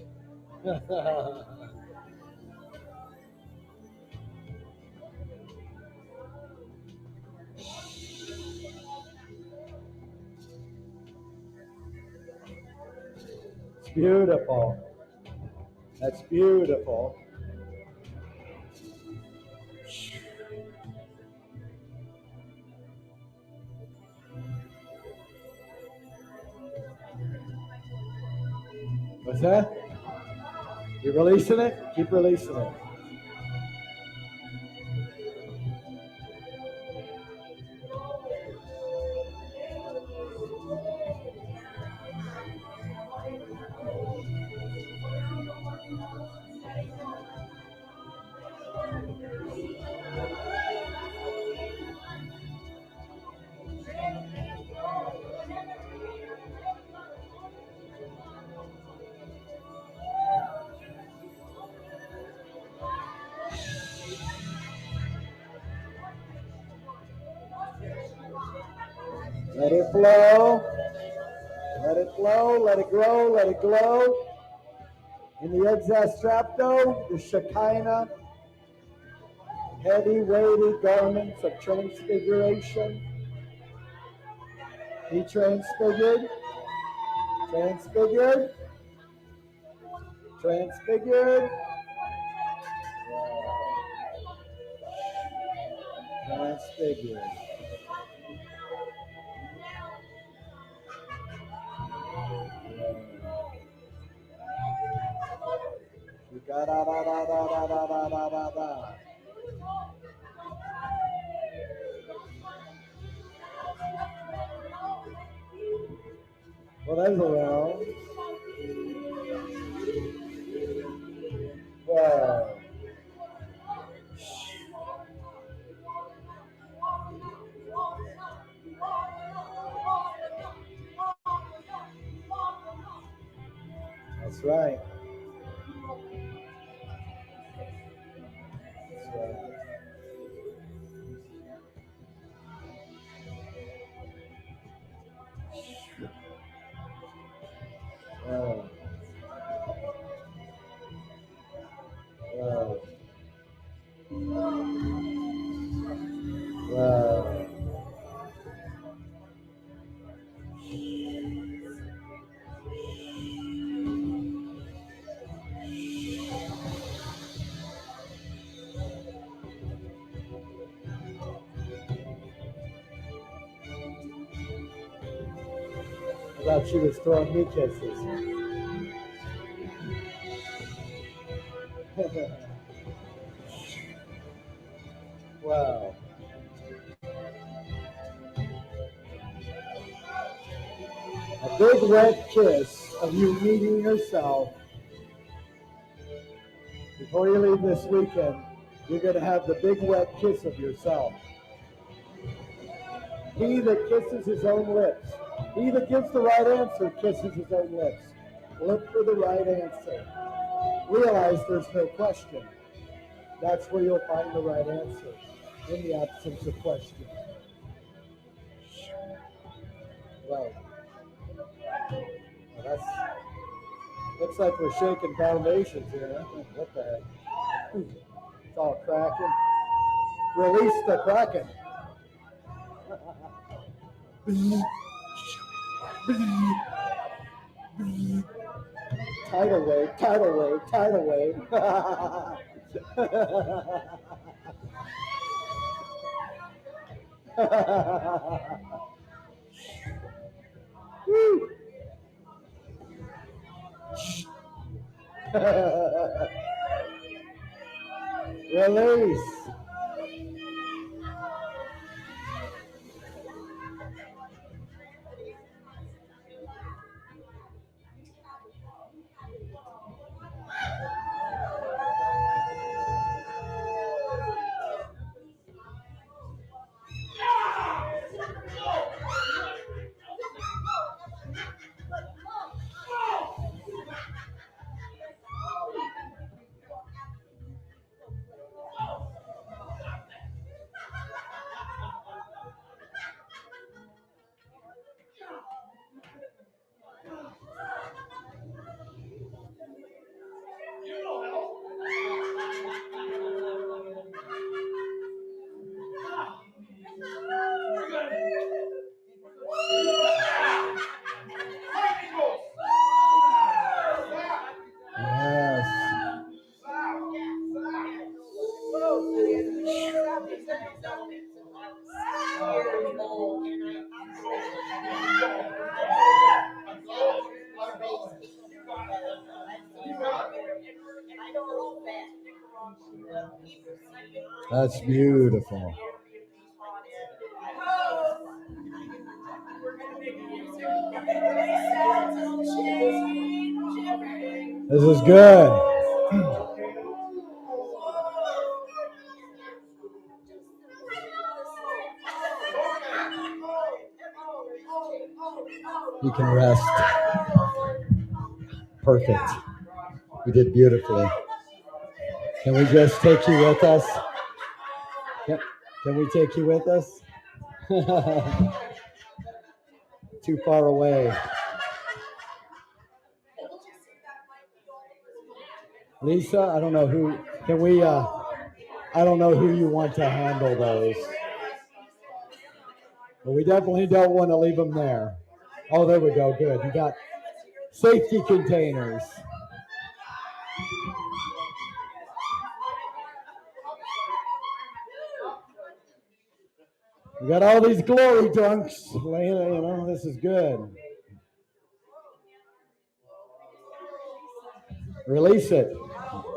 It's beautiful. That's beautiful. What's that? You releasing it? Keep releasing it. Let it flow. Let it flow. Let it grow. Let it glow. In the exastrapto, the Shekinah, heavy, weighty garments of transfiguration. Be transfigured. Transfigured. Transfigured. Transfigured. Da da da da da da da da da da. Well, there's a round. Wow. That's right. That's right. Wow. Wow. Wow. I thought she was throwing me kisses. Wow. A big wet kiss of you meeting yourself. Before you leave this weekend, you're going to have the big wet kiss of yourself. He that kisses his own lips. He that gives the right answer kisses his own lips. Look for the right answer. Realize there's no question. That's where you'll find the right answer, in the absence of question. Well, that's looks like we're shaking foundations here. What the heck? It's all cracking. Release the kraken. Tidal wave, tidal wave, tidal wave. Woo. Release. That's beautiful. This is good. You can rest. Perfect. You did beautifully. Can we just take you with us? Can we take you with us? Too far away. Lisa, I don't know who. Can we? I don't know who you want to handle those. But we definitely don't want to leave them there. Oh, there we go. Good. You got safety containers. We got all these glory dunks. You know, this is good. Release it.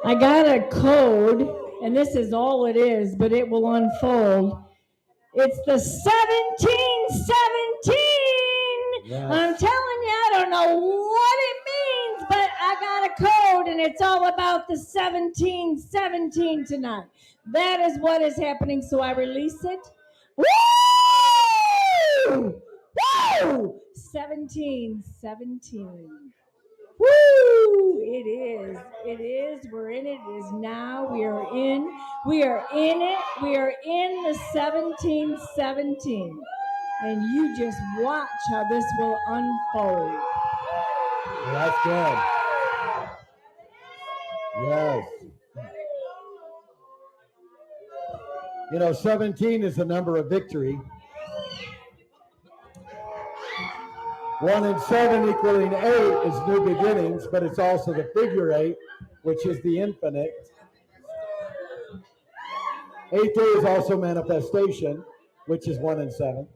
I got a code, and this is all it is, but it will unfold. It's the 1717. Yes. I'm telling you, I don't know what it means, but I got a code, and it's all about the 1717 tonight. That is what is happening, so I release it. Woo! Woo! 1717. Woo! It is. It is. We're in it. It is now. We are in. We are in it. We are in the 1717. And you just watch how this will unfold. Well, that's good. Yes. You know, 17 is the number of victory. 1 and 7 equaling 8 is new beginnings, but it's also the figure 8, which is the infinite. 8 day is also manifestation, which is 1 and 7.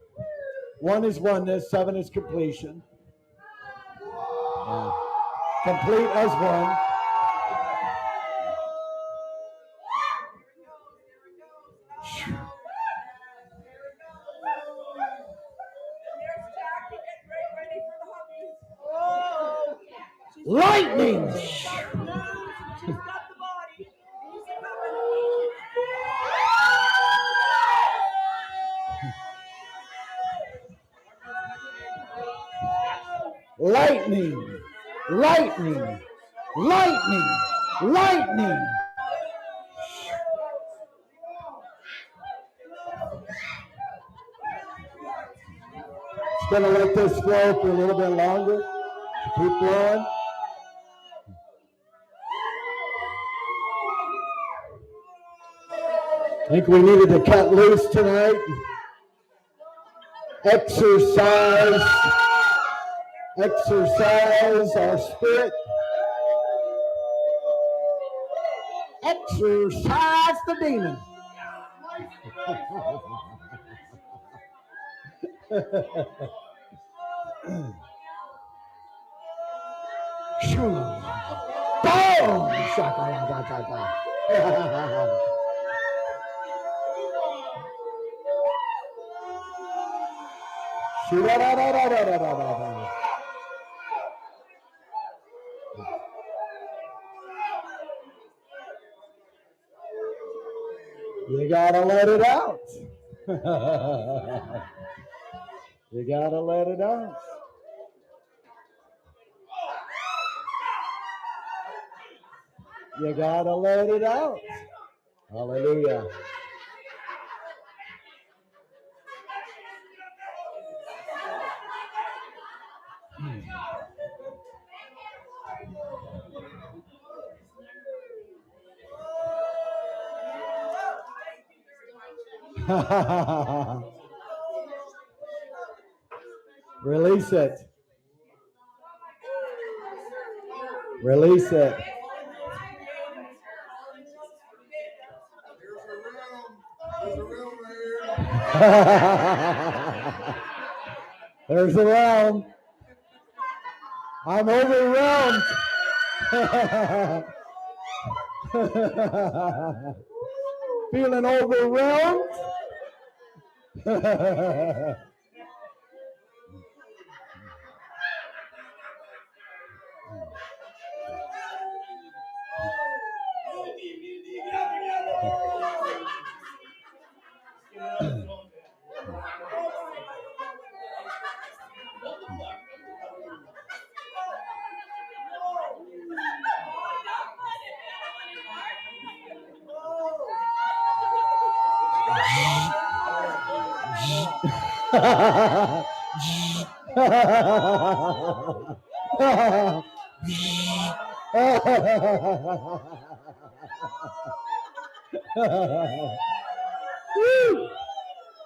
1 is oneness, 7 is completion. Yeah. Complete as one. Lightning! Lightning! Lightning! Lightning! Lightning! Just gonna let this flow for a little bit longer. Keep flowing. I think we needed to cut loose tonight. Exercise our spirit. Exercise the demon. Boom! Shaka-la-da-da-da. Shoo-da-da-da-da-da-da-da-da. You gotta let it out. You gotta let it out. You gotta let it out. Hallelujah. Release it. Release it. There's a realm. I'm overwhelmed. Feeling overwhelmed.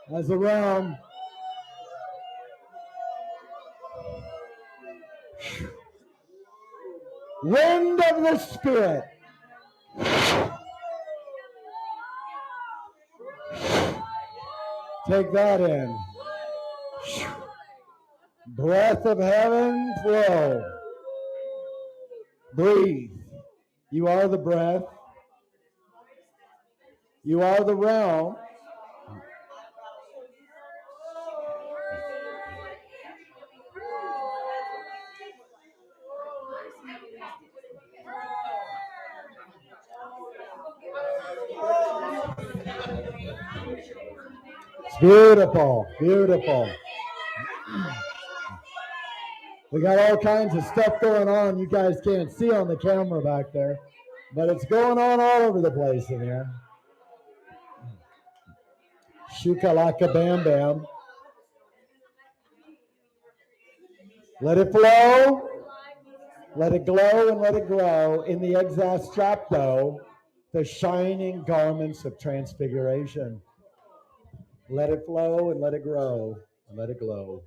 As a realm. Wind of the Spirit. Take that in. Breath of heaven, flow. Breathe. You are the breath. You are the realm. Beautiful, beautiful. We got all kinds of stuff going on you guys can't see on the camera back there, but it's going on all over the place in here. Shukalaka bam bam. Let it flow, let it glow, and let it grow in the exastrapto, the shining garments of transfiguration. Let it flow and let it grow and let it glow.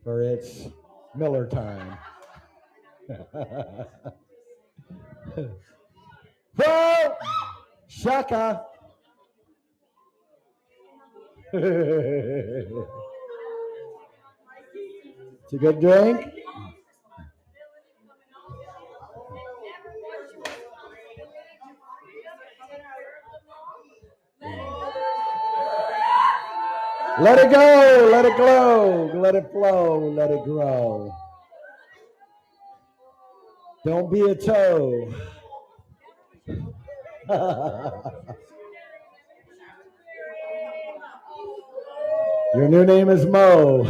For it's Miller time. Whoa! Shaka! It's a good drink. Let it go, let it glow, let it flow, let it grow. Don't be a toe. Your new name is Mo.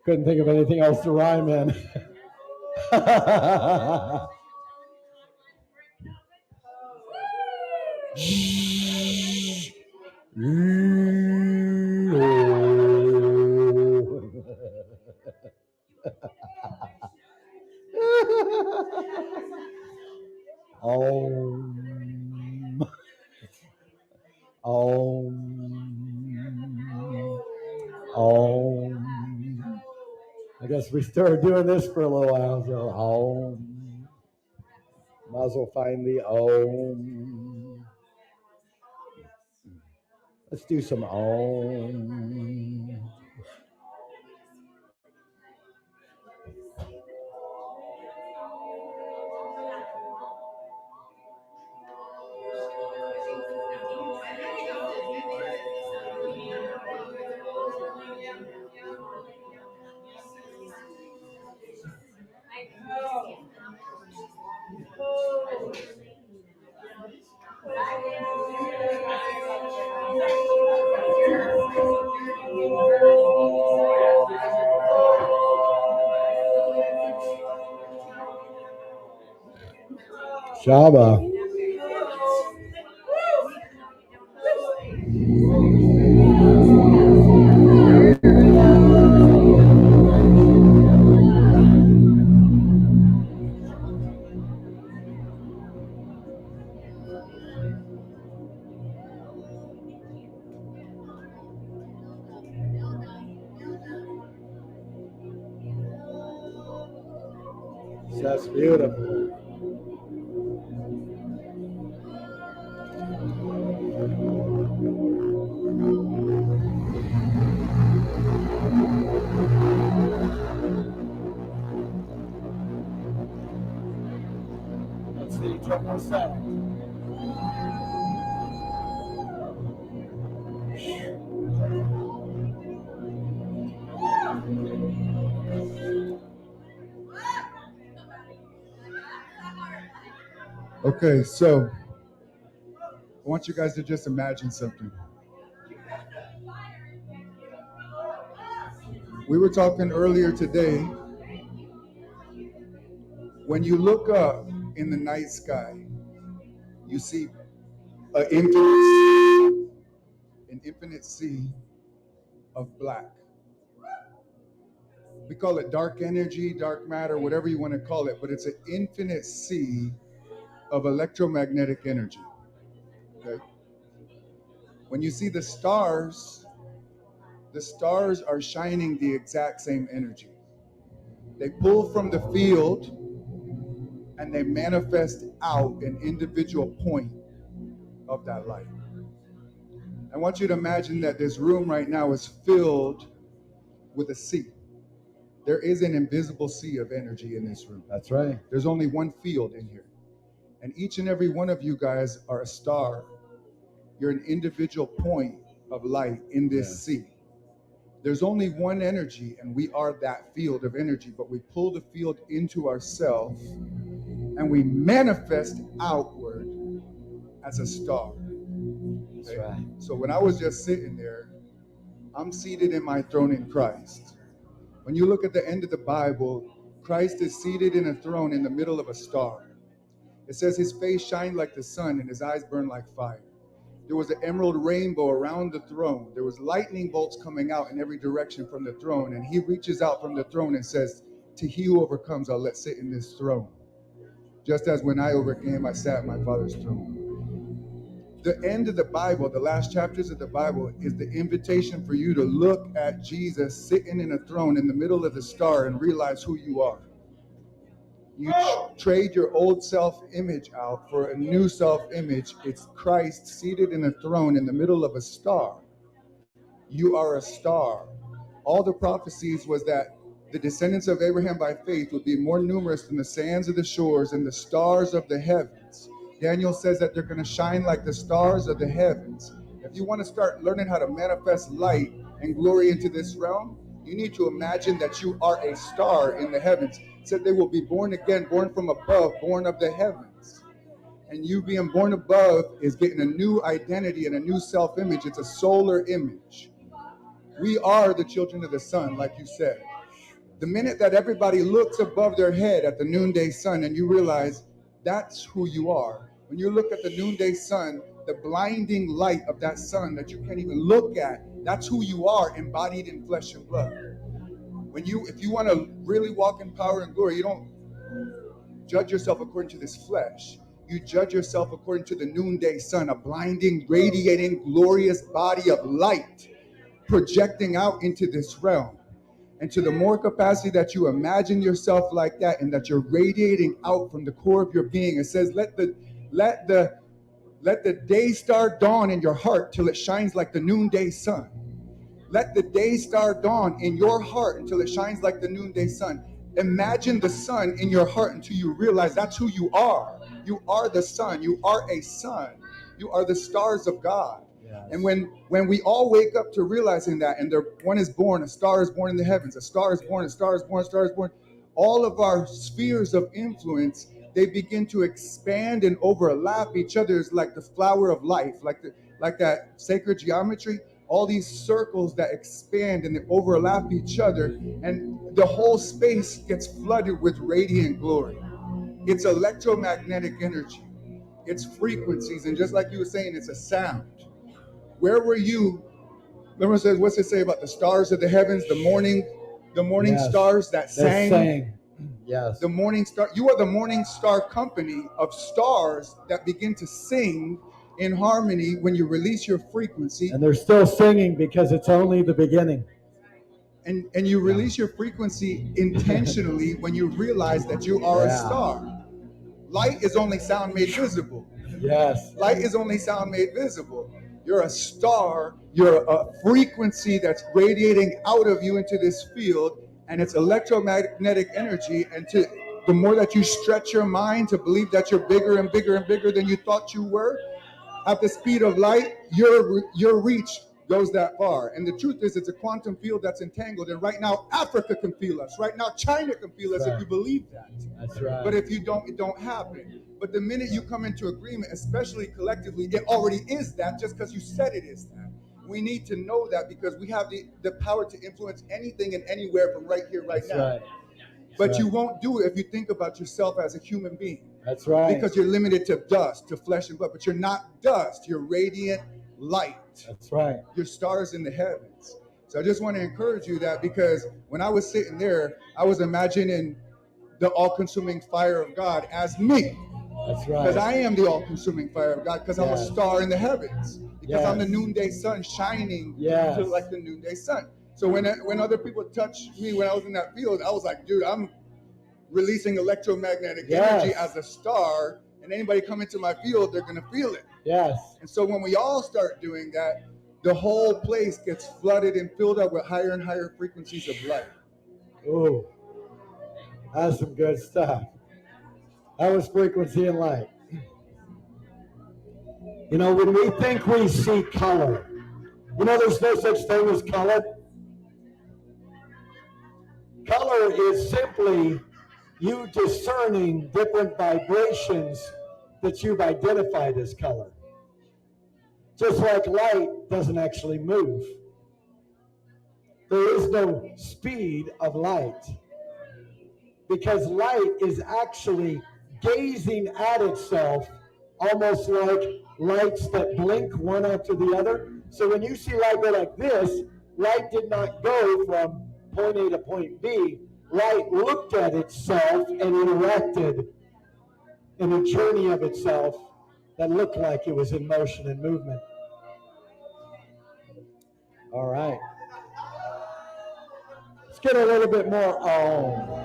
Couldn't think of anything else to rhyme in. Om. Om. I guess we started doing this for a little while, so Om. Might as well find the Om. Let's do some Om. Shaba. That's beautiful. Let's see, 10 more seconds. Okay, so I want you guys to just imagine something. We were talking earlier today. When you look up in the night sky, you see an infinite sea of black. We call it dark energy, dark matter, whatever you want to call it, but it's an infinite sea of electromagnetic energy. Okay? When you see the stars are shining the exact same energy. They pull from the field and they manifest out an individual point of that light. I want you to imagine that this room right now is filled with a sea. There is an invisible sea of energy in this room. That's right. There's only one field in here. And each and every one of you guys are a star. You're an individual point of light in this sea. There's only one energy, and we are that field of energy, but we pull the field into ourselves and we manifest outward as a star. That's Okay? right. So when I was just sitting there, I'm seated in my throne in Christ. When you look at the end of the Bible, Christ is seated in a throne in the middle of a star. It says his face shined like the sun and his eyes burned like fire. There was an emerald rainbow around the throne. There was lightning bolts coming out in every direction from the throne. And he reaches out from the throne and says, to he who overcomes, I'll let sit in this throne. Just as when I overcame, I sat in my Father's throne. The end of the Bible, the last chapters of the Bible, is the invitation for you to look at Jesus sitting in a throne in the middle of the star and realize who you are. You trade your old self-image out for a new self-image. It's Christ seated in a throne in the middle of a star. You are a star. All the prophecies was that the descendants of Abraham by faith would be more numerous than the sands of the shores and the stars of the heavens. Daniel says that they're going to shine like the stars of the heavens. If you want to start learning how to manifest light and glory into this realm, you need to imagine that you are a star in the heavens. It said they will be born again, born from above, born of the heavens. And you being born above is getting a new identity and a new self-image. It's a solar image. We are the children of the sun, like you said. The minute that everybody looks above their head at the noonday sun and you realize that's who you are. When you look at the noonday sun, the blinding light of that sun that you can't even look at, that's who you are, embodied in flesh and blood. If you want to really walk in power and glory, you don't judge yourself according to this flesh. You judge yourself according to the noonday sun, a blinding, radiating, glorious body of light projecting out into this realm. And to the more capacity that you imagine yourself like that and that you're radiating out from the core of your being, it says, let the day star dawn in your heart till it shines like the noonday sun. Let the day star dawn in your heart until it shines like the noonday sun. Imagine the sun in your heart until you realize that's who you are. You are the sun. You are a son. You are the stars of God. Yes. And when we all wake up to realizing that, and one is born, a star is born in the heavens, a star is born, a star is born, a star is born, all of our spheres of influence, they begin to expand and overlap each other. It's like the flower of life, like that sacred geometry. All these circles that expand and they overlap each other, and the whole space gets flooded with radiant glory. It's electromagnetic energy. It's frequencies, and just like you were saying, it's a sound. Where were you? Remember, says, what's it say about the stars of the heavens, the morning yes. Stars that sang? Yes. The morning star. You are the morning star company of stars that begin to sing in harmony when you release your frequency. And they're still singing because it's only the beginning. And you release your frequency intentionally when you realize that you are a star. Light is only sound made visible. Yes. Light is only sound made visible. You're a star. You're a frequency that's radiating out of you into this field, and it's electromagnetic energy. And the more that you stretch your mind to believe that you're bigger and bigger and bigger than you thought you were, at the speed of light, your reach goes that far. And the truth is, it's a quantum field that's entangled. And right now, Africa can feel us. Right now, China can feel us if you believe that. That's right. But if you don't, it don't happen. But the minute you come into agreement, especially collectively, it already is that just because you said it is that. We need to know that because we have the power to influence anything and anywhere from right here, right now. Right. But you won't do it if you think about yourself as a human being. That's right. Because you're limited to dust, to flesh and blood. But you're not dust. You're radiant light. That's right. You're stars in the heavens. So I just want to encourage you that because when I was sitting there, I was imagining the all-consuming fire of God as me. That's right. Because I am the all-consuming fire of God because I'm a star in the heavens. Because I'm the noonday sun shining like the noonday sun. So when other people touched me when I was in that field, I was like, dude, I'm releasing electromagnetic energy as a star, and anybody come into my field, they're going to feel it. Yes. And so when we all start doing that, the whole place gets flooded and filled up with higher and higher frequencies of light. Ooh, that's some good stuff. That was frequency and light. You know, when we think we see color, you know there's no such thing as color. Color is simply you discerning different vibrations that you've identified as color. Just like light doesn't actually move. There is no speed of light, because light is actually gazing at itself, almost like lights that blink one after the other. So when you see light go like this, light did not go from point A to point B. Light looked at itself and interacted in a journey of itself that looked like it was in motion and movement. All right. Let's get a little bit more on.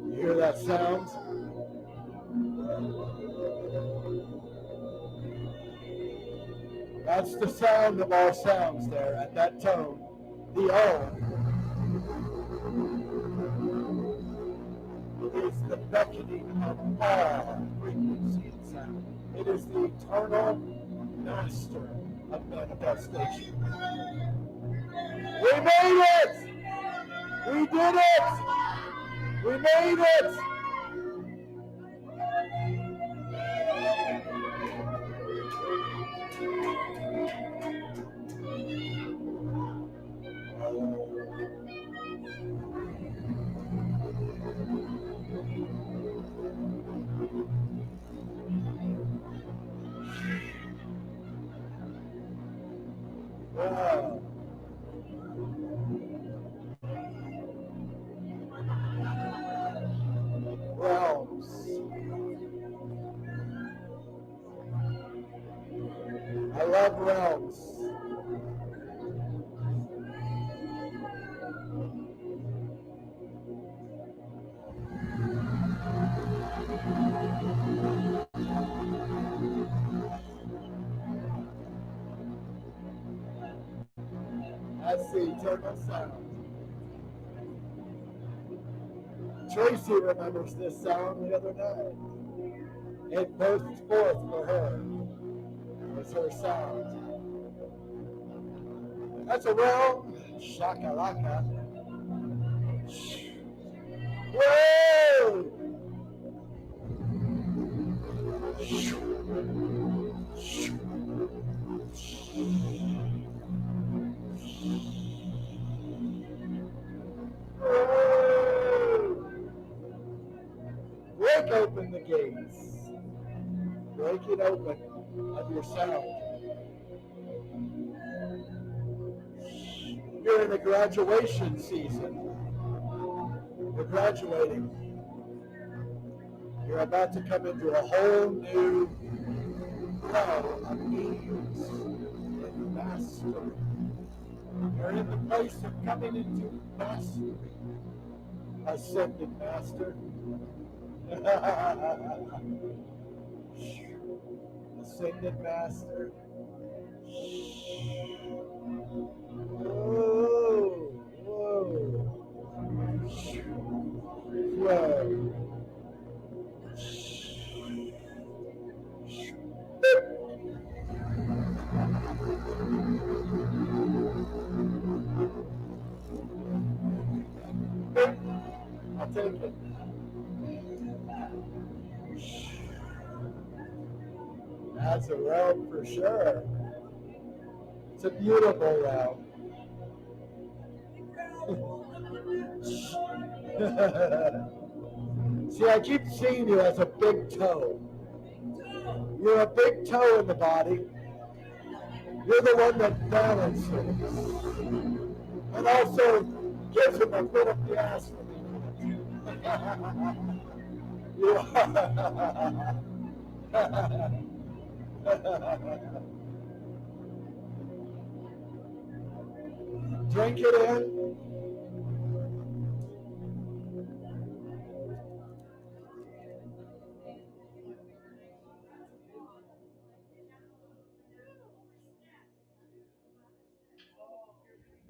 You hear that sound? That's the sound of all sounds there at that tone. The O is the beckoning of all frequency and sound. It is the eternal master of manifestation. We made it! We did it! We made it! Wow. Realms. I love realms. That's the eternal sound. Tracy remembers this sound the other night. It burst forth for her. It was her sound. That's a realm. Shakalaka. Whoa! Break open the gates. Break it open of your sound. You're in a graduation season. You're graduating. You're about to come into a whole new flow of ease and mastery. You're in the place of coming into mastery. Ascended Master. Ascended Master. Whoa, whoa. Whoa. I'll take it. That's a realm for sure. It's a beautiful realm. See, I keep seeing you as a big toe. You're a big toe in the body. You're the one that balances and also gives him a bit of the ass for me. Drink it in.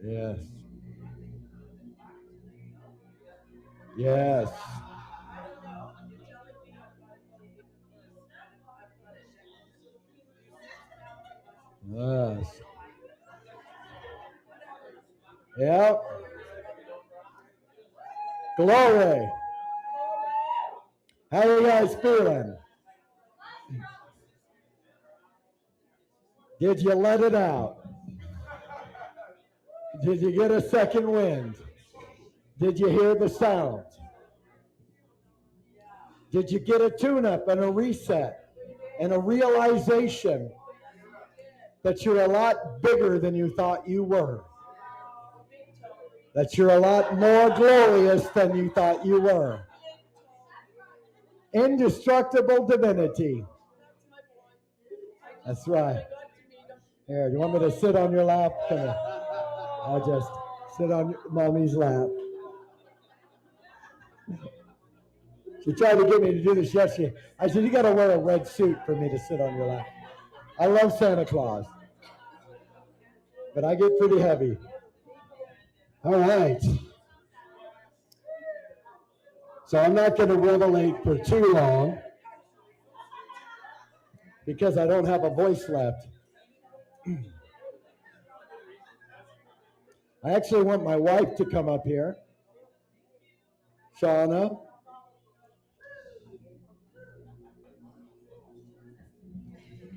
Yes. Yes. Yes. Yep. Glory. How you guys feeling? Did you let it out? Did you get a second wind? Did you hear the sound? Did you get a tune-up and a reset and a realization that you're a lot bigger than you thought you were? That you're a lot more glorious than you thought you were. Indestructible divinity. That's right. Here, you want me to sit on your lap? Come here. I'll just sit on mommy's lap. She tried to get me to do this yesterday. I said, you got to wear a red suit for me to sit on your lap. I love Santa Claus, but I get pretty heavy. All right. So I'm not going to revelate for too long because I don't have a voice left. I actually want my wife to come up here. Shauna.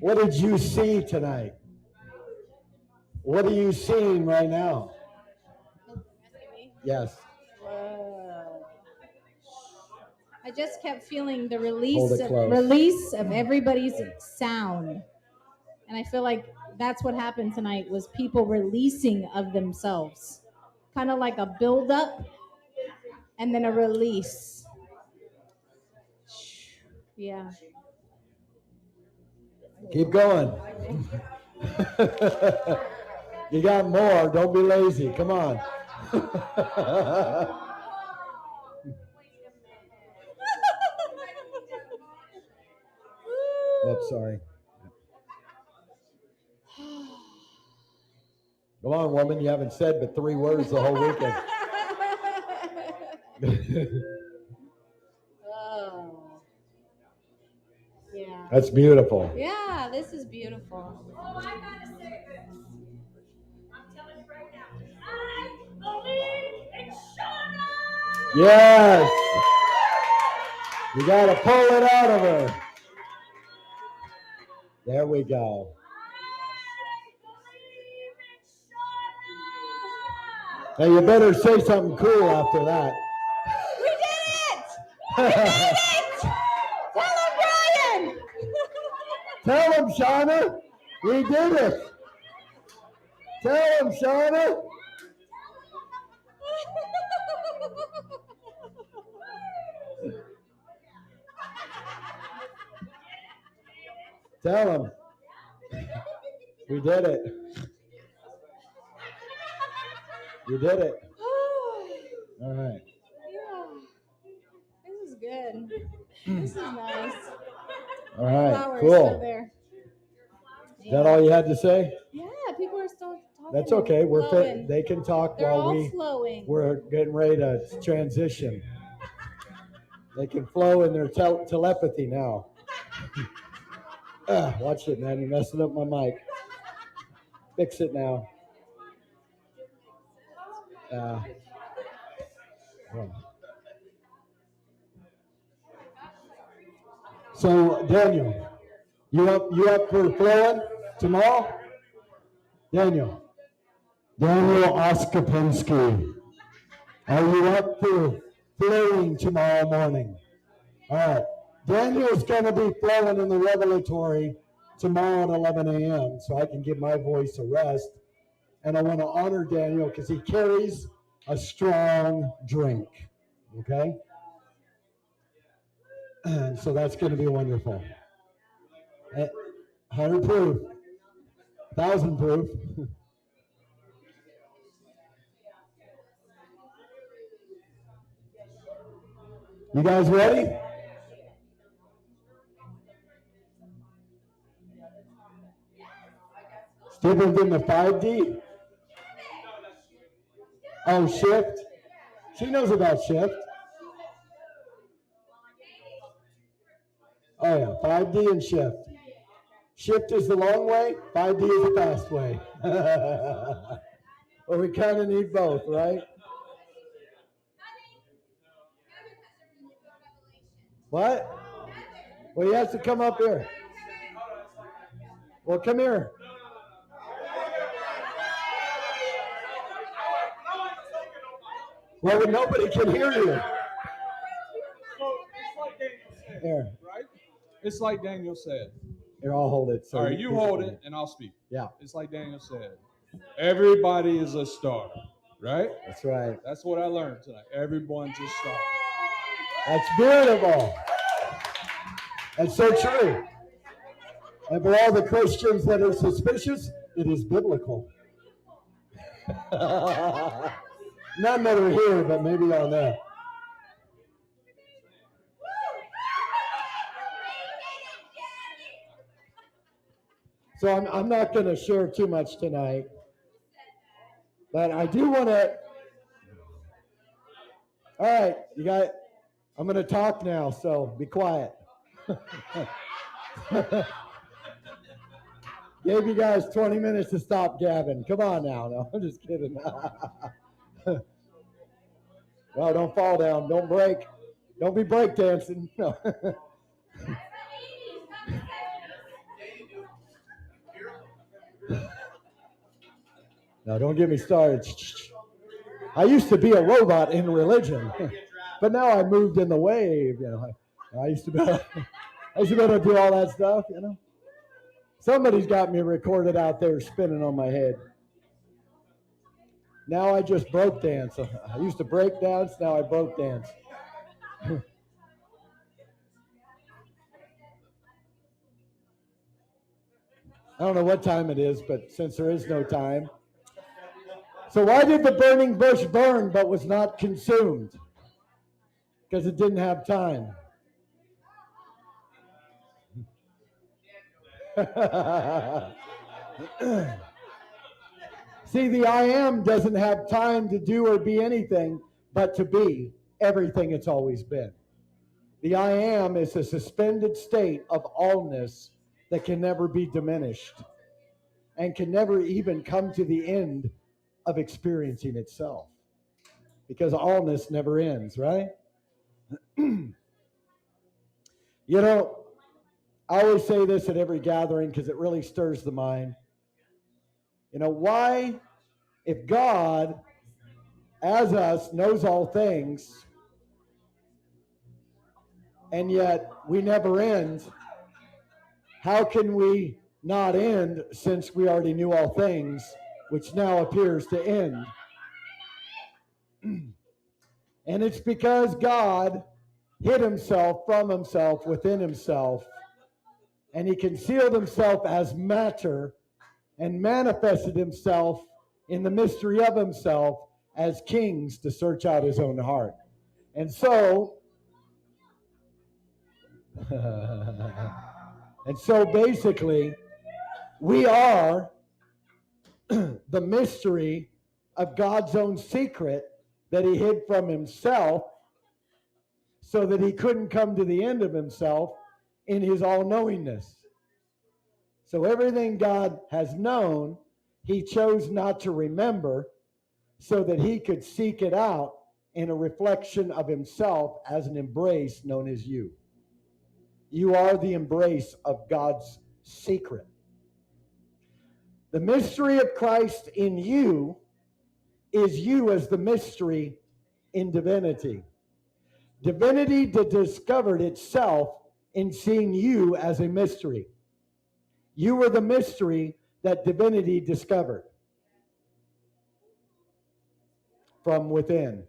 What did you see tonight? What are you seeing right now? Yes. Whoa. I just kept feeling the Hold it close. release of everybody's sound. And I feel like that's what happened tonight was people releasing of themselves. Kind of like a build-up and then a release. Yeah. Keep going. You got more. Don't be lazy. Come on. Oops, sorry. Come on, woman. You haven't said but 3 words the whole weekend. Oh. Yeah. That's beautiful. Yeah, this is beautiful. Oh, I gotta say this. I'm telling you right now. I believe in Shauna. Yes. You got to pull it out of her. There we go. Now you better say something cool after that. We did it! We did it! Tell him, Brian! Tell him, Shauna. We did it. Tell him, Shauna. Tell him. We did it. You did it. All right. Yeah. This is good. This is nice. All right. Flowers Cool. over there. Is that all you had to say? Yeah, people are still talking. That's okay. We're flowing. they can talk They're while all flowing. we're getting ready to transition. They can flow in their telepathy now. Watch it, man. You're messing up my mic. Fix it now. Yeah. So, Daniel, you up for flowing tomorrow? Daniel Oskopinski, are you up for flowing tomorrow morning? All right. Daniel's going to be flowing in the revelatory tomorrow at 11 a.m. so I can give my voice a rest. And I want to honor Daniel because he carries a strong drink. Okay? And so that's going to be wonderful. 100 proof. 1,000 proof. You guys ready? It's different than the 5D. Oh, shift. She knows about shift. Oh yeah, 5D and shift. Shift is the long way, 5D is the fast way. Well, we kind of need both, right? What? Well, he has to come up here. Well, come here. Well, nobody can hear you. Here, Right? It's like Daniel said. here, I'll hold it. So All right, you hold it and I'll speak. Yeah, It's like Daniel said. Everybody is a star, right? that's right. That's what I learned tonight. Everyone's a star. That's beautiful. That's so true. And for all the Christians that are suspicious, it is biblical. None that are here, but maybe on that. So I'm not going to share too much tonight, but I do want to. All right, you got. I'm going to talk now, so be quiet. Gave you guys 20 minutes to stop gabbing. Come on now. No, I'm just kidding. Well, don't fall down. Don't break. Don't be break dancing. No. No, don't get me started. I used to be a robot in religion, but now I moved in the wave. You know, I used to be able to do all that stuff. You know, somebody's got me recorded out there spinning on my head. Now I just broke dance. I used to break dance. Now I broke dance. I don't know what time it is, but since there is no time. So why did the burning bush burn but was not consumed? Because it didn't have time. See, the I am doesn't have time to do or be anything but to be everything it's always been. The I am is a suspended state of allness that can never be diminished and can never even come to the end of experiencing itself, because allness never ends, right? You know, I always say this at every gathering because it really stirs the mind. You know, why, if God, as us, knows all things, and yet we never end, how can we not end since we already knew all things, which now appears to end? And it's because God hid himself from himself within himself, and he concealed himself as matter and manifested himself in the mystery of himself as kings to search out his own heart. And so, basically, we are the mystery of God's own secret that he hid from himself so that he couldn't come to the end of himself in his all-knowingness. So everything God has known, he chose not to remember so that he could seek it out in a reflection of himself as an embrace known as you. You are the embrace of God's secret. The mystery of Christ in you is you as the mystery in divinity. Divinity discovered itself in seeing you as a mystery. You were the mystery that divinity discovered from within.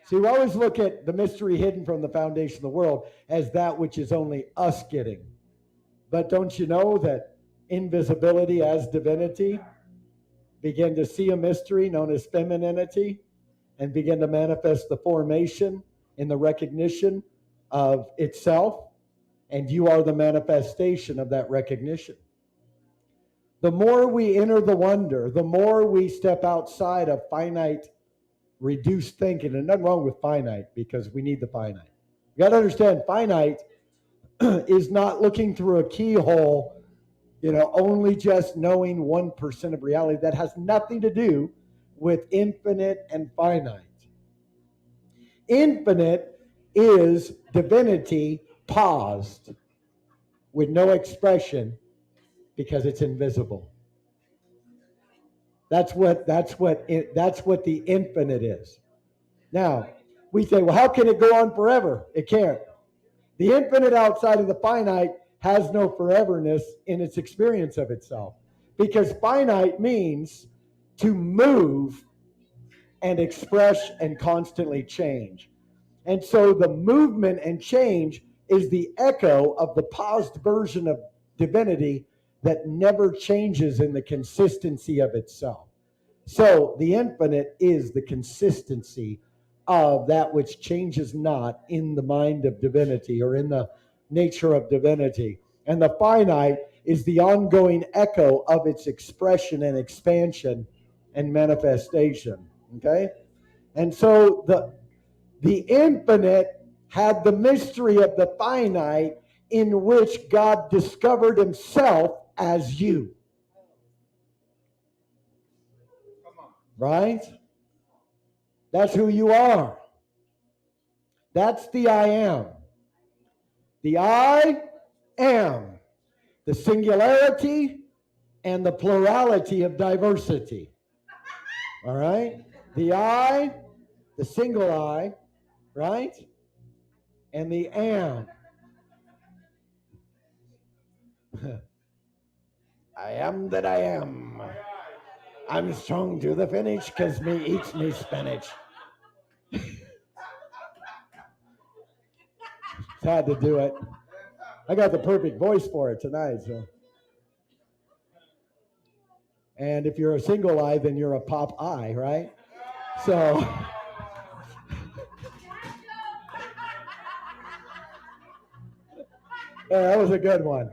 See, we always look at the mystery hidden from the foundation of the world as that which is only us getting. But don't you know that invisibility as divinity began to see a mystery known as femininity and begin to manifest the formation in the recognition of itself, and you are the manifestation of that recognition. The more we enter the wonder, the more we step outside of finite reduced thinking, and nothing wrong with finite because we need the finite. You got to understand, finite is not looking through a keyhole, only just knowing 1% of reality. That has nothing to do with infinite and finite. Infinite is divinity paused with no expression because it's invisible. That's what the infinite is. Now, we say, well, how can it go on forever? It can't. The infinite outside of the finite has no foreverness in its experience of itself, because finite means to move and express and constantly change. And so the movement and change is the echo of the paused version of divinity that never changes in the consistency of itself. So the infinite is the consistency of that which changes not in the mind of divinity or in the nature of divinity. And the finite is the ongoing echo of its expression and expansion and manifestation. Okay? And so the infinite had the mystery of the finite, in which God discovered himself as you. Right? That's who you are. That's the I am. The I am. The singularity and the plurality of diversity. All right? The I, the single I, right? And the am. I am that I am. I'm strong to the finish because me eats me spinach. Had to do it. I got the perfect voice for it tonight. So. And if you're a single eye, then you're a pop eye, right? So. Yeah, that was a good one.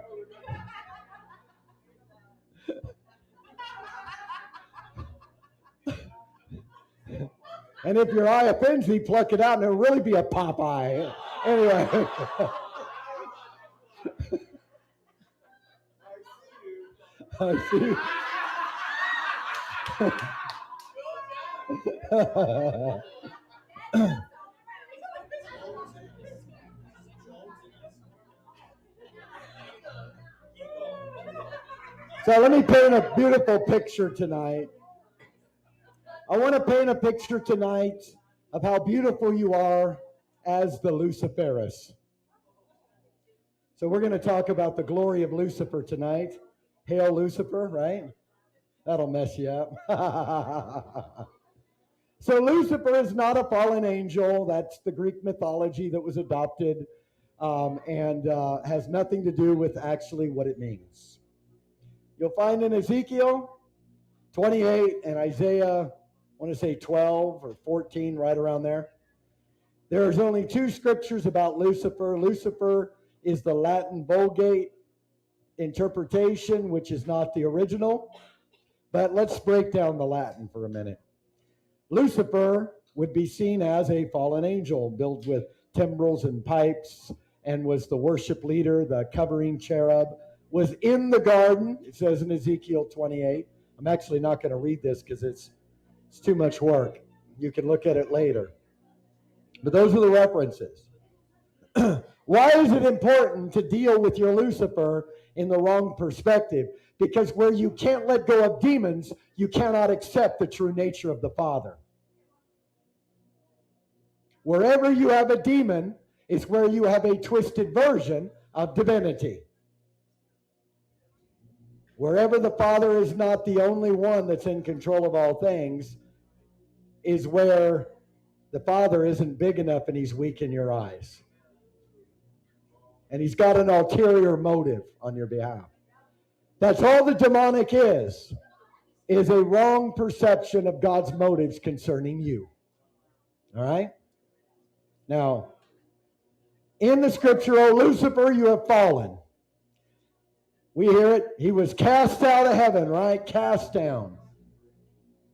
And if your eye offends me, pluck it out and it'll really be a pop eye. Anyway. I see. So let me paint a beautiful picture tonight. I want to paint a picture tonight of how beautiful you are as the Luciferus. So we're going to talk about the glory of Lucifer tonight. Hail Lucifer, right? That'll mess you up. So Lucifer is not a fallen angel. That's the Greek mythology that was adopted and has nothing to do with actually what it means. You'll find in Ezekiel 28 and Isaiah, I want to say 12 or 14, right around there. There's only two scriptures about Lucifer. Lucifer is the Latin Vulgate interpretation, which is not the original. But let's break down the Latin for a minute. Lucifer would be seen as a fallen angel, built with timbrels and pipes, and was the worship leader, the covering cherub, was in the garden, it says in Ezekiel 28. I'm actually not going to read this because it's too much work. You can look at it later. But those are the references. Why is it important to deal with your Lucifer in the wrong perspective? Because where you can't let go of demons, you cannot accept the true nature of the Father. Wherever you have a demon is where you have a twisted version of divinity. Wherever the Father is not the only one that's in control of all things is where the Father isn't big enough and he's weak in your eyes. And he's got an ulterior motive on your behalf. That's all the demonic is a wrong perception of God's motives concerning you. All right? Now, in the scripture, O Lucifer, you have fallen. We hear it. He was cast out of heaven, right? Cast down.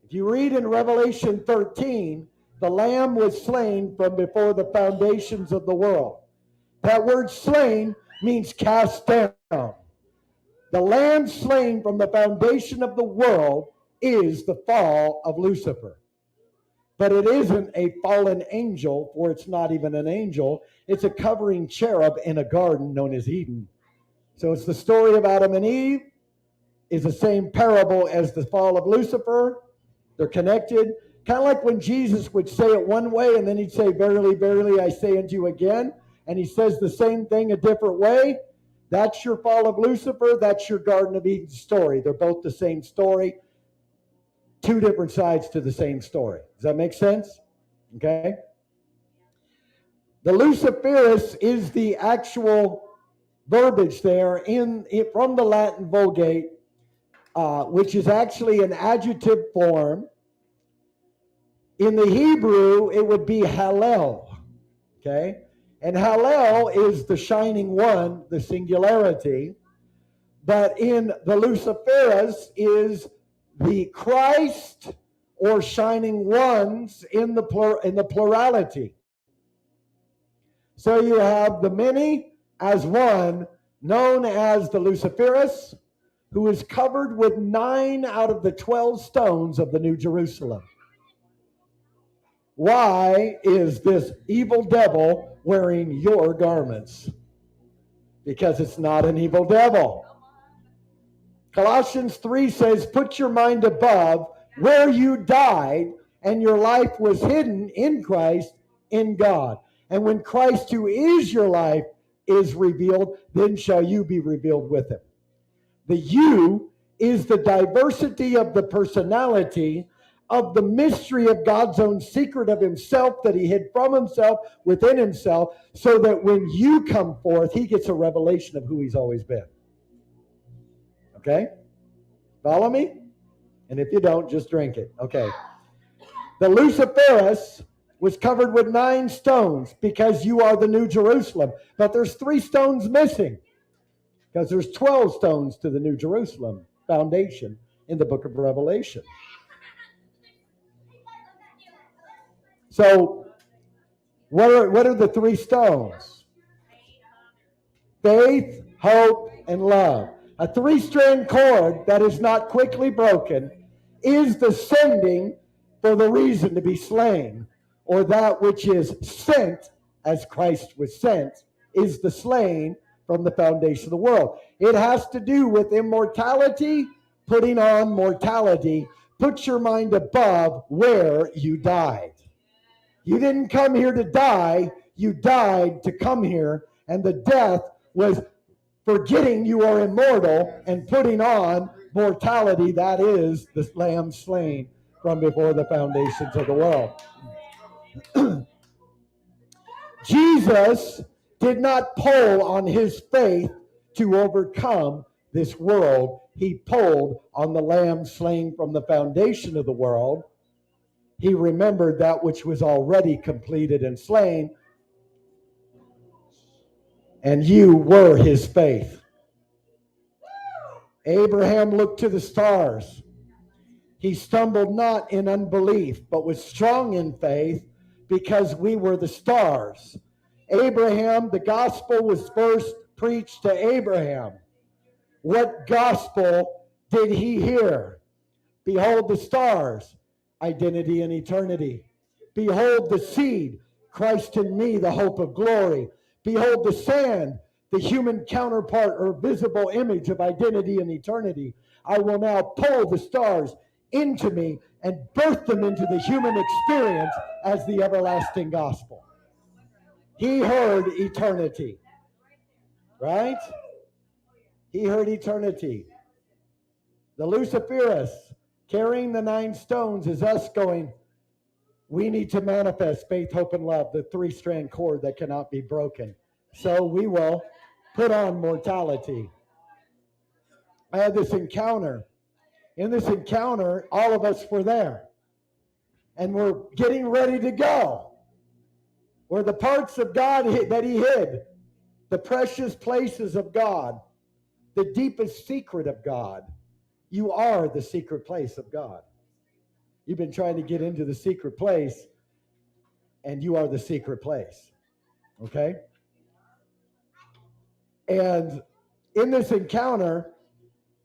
If you read in Revelation 13, The Lamb was slain from before the foundations of the world. That word slain means cast down. The Lamb slain from the foundation of the world is the fall of Lucifer. But it isn't a fallen angel, for it's not even an angel. It's a covering cherub in a garden known as Eden. So it's the story of Adam and Eve, is the same parable as the fall of Lucifer. They're connected. Kind of like when Jesus would say it one way and then he'd say, verily, verily, I say unto you again. And he says the same thing a different way. That's your fall of Lucifer. That's your Garden of Eden story. They're both the same story. Two different sides to the same story. Does that make sense? Okay. The Luciferus is the actual verbiage there from the Latin Vulgate, which is actually an adjective form. In the Hebrew, it would be Hallel. Okay. And Hallel is the shining one, the singularity. But in the Luciferus is the Christ or shining ones in the plurality. So you have the many as one, known as the Luciferus, who is covered with 9 out of the 12 stones of the New Jerusalem. Why is this evil devil wearing your garments? Because it's not an evil devil. Colossians 3 says, put your mind above where you died and your life was hidden in Christ in God. And when Christ, who is your life, is revealed, then shall you be revealed with him. The you is the diversity of the personality of the mystery of God's own secret of himself that he hid from himself within himself, so that when you come forth, he gets a revelation of who he's always been. Okay? Follow me? And if you don't, just drink it. Okay. The Luciferus was covered with 9 stones because you are the New Jerusalem. But there's 3 stones missing because there's 12 stones to the New Jerusalem foundation in the book of Revelation. So what are the 3 stones? Faith, hope, and love. A 3-strand cord that is not quickly broken is the sending for the reason to be slain, or that which is sent as Christ was sent is the slain from the foundation of the world. It has to do with immortality, putting on mortality. Put your mind above where you died. You didn't come here to die. You died to come here, and the death was forgetting you are immortal and putting on mortality. That is the Lamb slain from before the foundations of the world. Jesus did not pull on his faith to overcome this world. He pulled on the Lamb slain from the foundation of the world. He remembered that which was already completed and slain, and you were his faith. Abraham looked to the stars. He stumbled not in unbelief, but was strong in faith, because we were the stars. Abraham, the gospel was first preached to Abraham. What gospel did he hear? Behold the stars, identity and eternity. Behold the seed, Christ in me, the hope of glory. Behold the sand, the human counterpart or visible image of identity and eternity. I will now pull the stars into me and birth them into the human experience as the everlasting gospel. He heard eternity, right? He heard eternity. The Luciferus carrying the 9 stones is us going, we need to manifest faith, hope, and love, the 3-strand cord that cannot be broken. So we will put on mortality. I had this encounter. In this encounter, all of us were there. And we're getting ready to go. Where the parts of God that he hid, the precious places of God, the deepest secret of God. You are the secret place of God. You've been trying to get into the secret place, and you are the secret place. Okay? And in this encounter,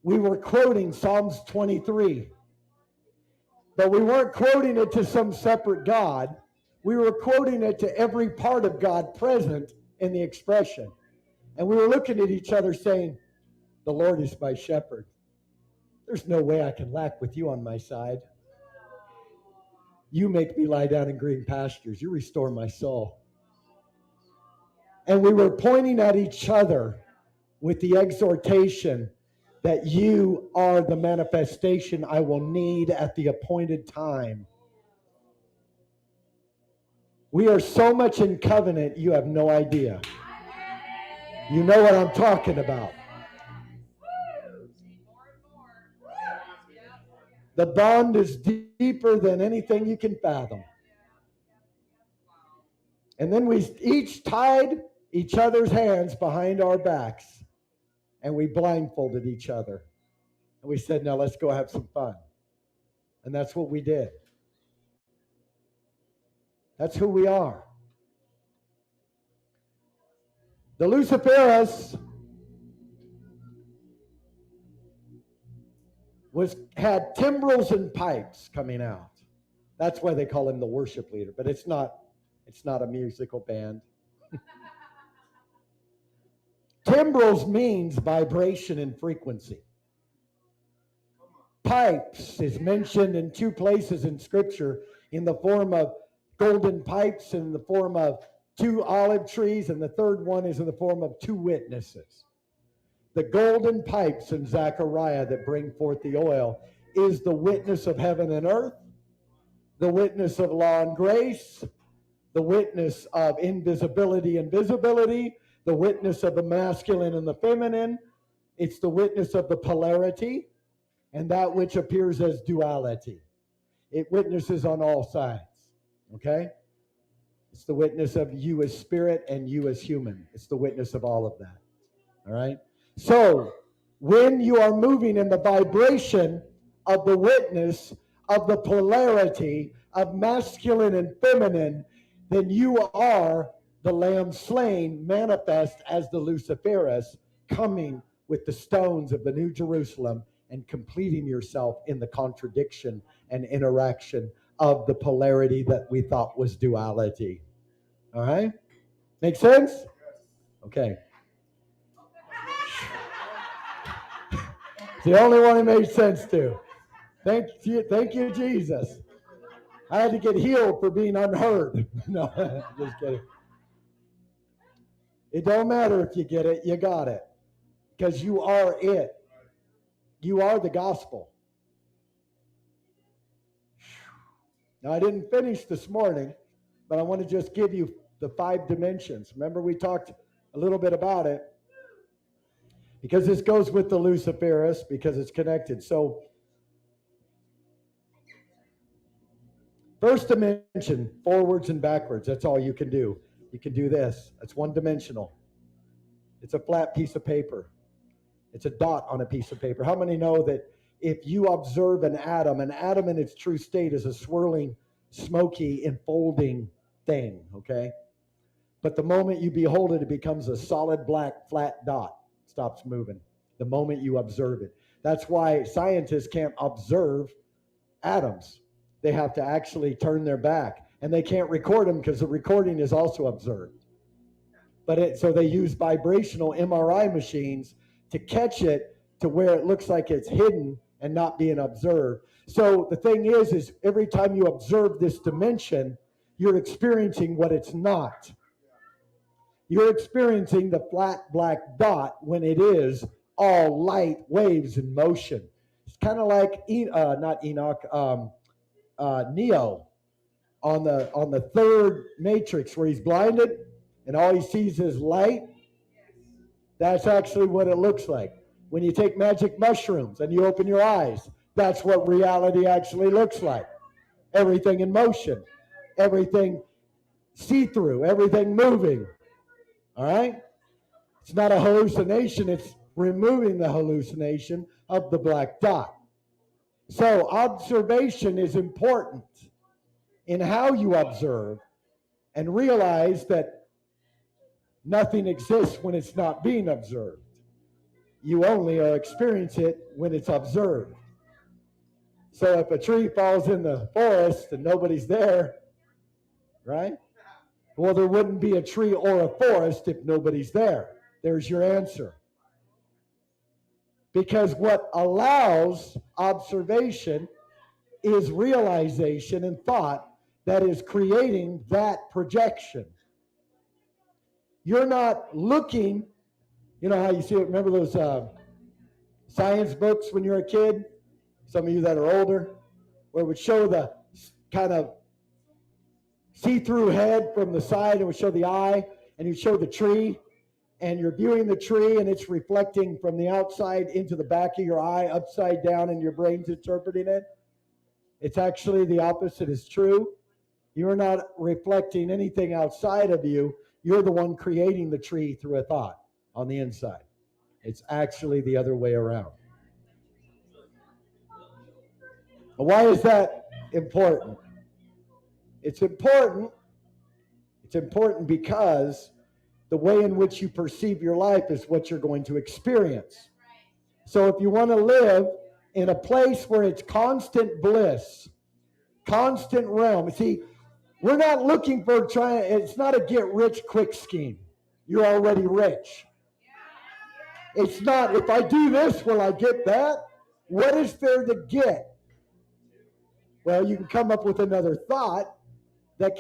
we were quoting Psalms 23. But we weren't quoting it to some separate God. We were quoting it to every part of God present in the expression. And we were looking at each other saying, the Lord is my shepherd. There's no way I can lack with you on my side. You make me lie down in green pastures. You restore my soul. And we were pointing at each other with the exhortation that you are the manifestation I will need at the appointed time. We are so much in covenant, you have no idea. You know what I'm talking about. The bond is deeper than anything you can fathom. And then we each tied each other's hands behind our backs, and we blindfolded each other. And we said, now let's go have some fun. And that's what we did. That's who we are. The Luciferus had timbrels and pipes coming out. That's why they call him the worship leader, but it's not a musical band. Timbrels means vibration and frequency. Pipes is mentioned in 2 places in Scripture in the form of golden pipes, in the form of 2 olive trees, and the third one is in the form of 2 witnesses. The golden pipes in Zechariah that bring forth the oil is the witness of heaven and earth, the witness of law and grace, the witness of invisibility and visibility, the witness of the masculine and the feminine. It's the witness of the polarity and that which appears as duality. It witnesses on all sides, okay? It's the witness of you as spirit and you as human. It's the witness of all of that, all right? So when you are moving in the vibration of the witness of the polarity of masculine and feminine, then you are the Lamb slain, manifest as the Luciferus, coming with the stones of the New Jerusalem and completing yourself in the contradiction and interaction of the polarity that we thought was duality. All right? Make sense? Okay. The only one it made sense to. Thank you, Jesus. I had to get healed for being unheard. No, just kidding. It don't matter if you get it, you got it. Because you are it. You are the gospel. Now, I didn't finish this morning, but I want to just give you the 5 dimensions. Remember, we talked a little bit about it. Because this goes with the Luciferus, because it's connected. So, first dimension, forwards and backwards. That's all you can do. You can do this. That's one-dimensional. It's a flat piece of paper. It's a dot on a piece of paper. How many know that if you observe an atom in its true state is a swirling, smoky, enfolding thing, okay? But the moment you behold it, it becomes a solid black flat dot. Stops moving the moment you observe it. That's why scientists can't observe atoms. They have to actually turn their back, and they can't record them because the recording is also observed. So they use vibrational MRI machines to catch it to where it looks like it's hidden and not being observed. So the thing is every time you observe this dimension, you're experiencing what it's not. You're experiencing the flat black dot when it is all light, waves, and motion. It's kind of like Neo on the third Matrix, where he's blinded and all he sees is light. That's actually what it looks like. When you take magic mushrooms and you open your eyes, that's what reality actually looks like. Everything in motion, everything see-through, everything moving. All right? It's not a hallucination. It's removing the hallucination of the black dot. So observation is important in how you observe, and realize that nothing exists when it's not being observed. You only experience it when it's observed. So if a tree falls in the forest and nobody's there, right? Well, there wouldn't be a tree or a forest if nobody's there. There's your answer. Because what allows observation is realization and thought that is creating that projection. You're not looking, you know how you see it, remember those science books when you're a kid? Some of you that are older, where it would show the kind of see-through head from the side, it would show the eye, and you'd show the tree, and you're viewing the tree, and it's reflecting from the outside into the back of your eye, upside down, and your brain's interpreting it. It's actually the opposite is true. You're not reflecting anything outside of you. You're the one creating the tree through a thought on the inside. It's actually the other way around. Why is that important? It's important because the way in which you perceive your life is what you're going to experience. So if you want to live in a place where it's constant bliss, constant realm. See, we're not looking for it's not a get rich quick scheme. You're already rich. It's not, if I do this, will I get that? What is there to get? Well, you can come up with another thought that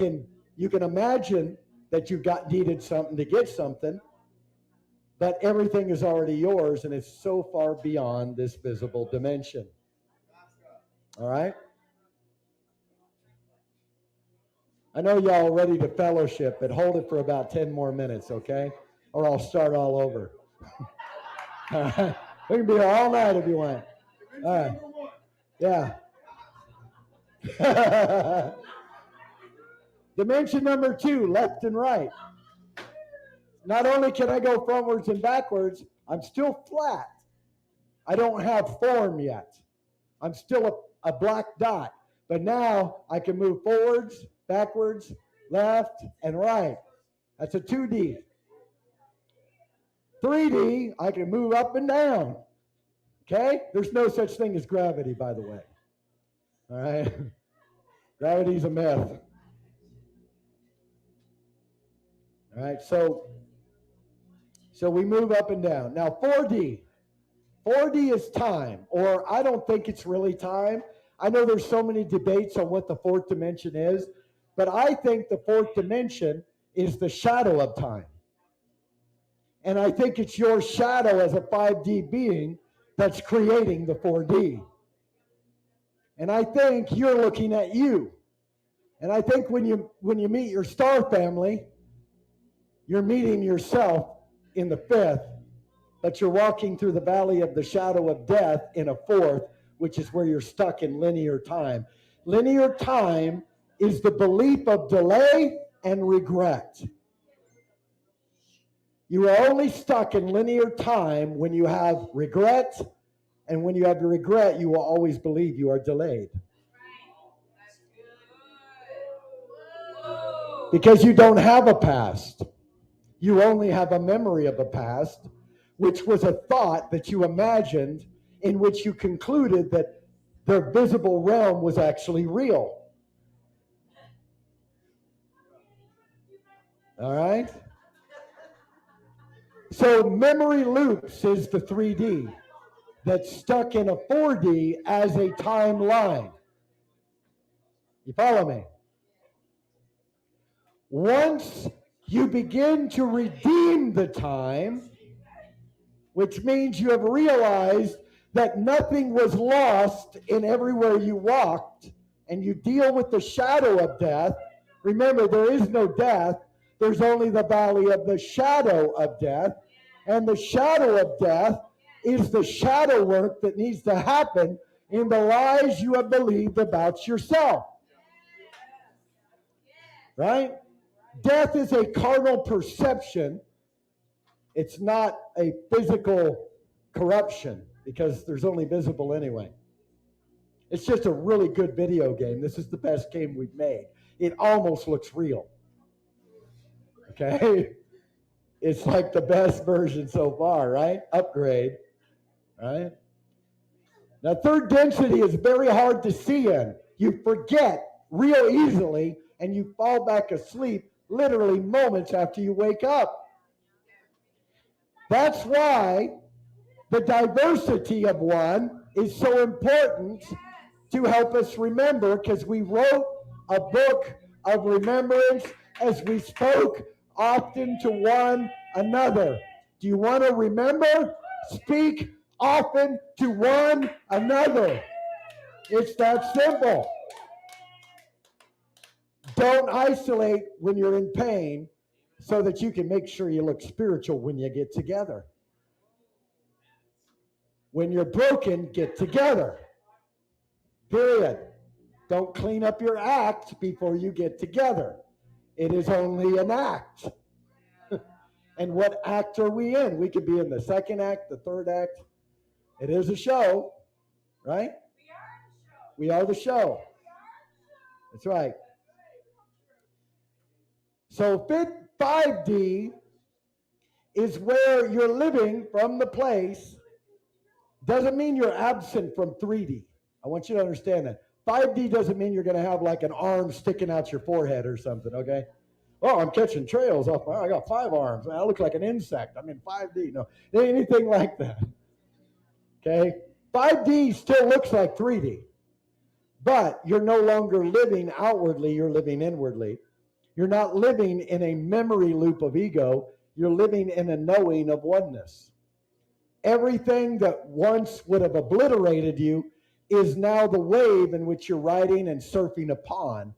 you can imagine that you've needed something to get something, but everything is already yours and it's so far beyond this visible dimension. All right? I know y'all are ready to fellowship, but hold it for about 10 more minutes, okay? Or I'll start all over. All right. We can be here all night if you want. All right. Yeah. Dimension number 2, left and right. Not only can I go frontwards and backwards, I'm still flat. I don't have form yet. I'm still a black dot. But now I can move forwards, backwards, left, and right. That's a 2D. 3D, I can move up and down. Okay? There's no such thing as gravity, by the way. All right? Gravity's a myth. All right, so we move up and down. Now 4D. 4D is time, or I don't think it's really time. I know there's so many debates on what the fourth dimension is, but I think the fourth dimension is the shadow of time. And I think it's your shadow as a 5D being that's creating the 4D. And I think you're looking at you. And I think when you meet your star family, you're meeting yourself in the fifth, but you're walking through the valley of the shadow of death in a fourth, which is where you're stuck in linear time. Linear time is the belief of delay and regret. You are only stuck in linear time when you have regret, and when you have the regret, you will always believe you are delayed. Because you don't have a past. You only have a memory of a past, which was a thought that you imagined in which you concluded that the visible realm was actually real. All right? So memory loops is the 3D that's stuck in a 4D as a timeline. You follow me? Once you begin to redeem the time, which means you have realized that nothing was lost in everywhere you walked, and you deal with the shadow of death. Remember, there is no death. There's only the valley of the shadow of death. And the shadow of death is the shadow work that needs to happen in the lies you have believed about yourself. Right? Death is a carnal perception. It's not a physical corruption because there's only visible anyway. It's just a really good video game. This is the best game we've made. It almost looks real. Okay? It's like the best version so far, right? Upgrade, right? Now, third density is very hard to see in. You forget real easily and you fall back asleep literally moments after you wake up. That's why the diversity of one is so important to help us remember, because we wrote a book of remembrance as we spoke often to one another. Do you want to remember? Speak often to one another. It's that simple. Don't isolate when you're in pain so that you can make sure you look spiritual when you get together. When you're broken, get together. Period. Don't clean up your act before you get together. It is only an act. And what act are we in? We could be in the second act, the third act. It is a show, right? We are the show. That's right. So 5D is where you're living from the place. Doesn't mean you're absent from 3D. I want you to understand that. 5D doesn't mean you're going to have like an arm sticking out your forehead or something, okay? Oh, I'm catching trails off I got 5 arms. I look like an insect. I'm in 5D. No, anything like that. Okay? 5D still looks like 3D. But you're no longer living outwardly, you're living inwardly. You're not living in a memory loop of ego. You're living in a knowing of oneness. Everything that once would have obliterated you is now the wave in which you're riding and surfing upon.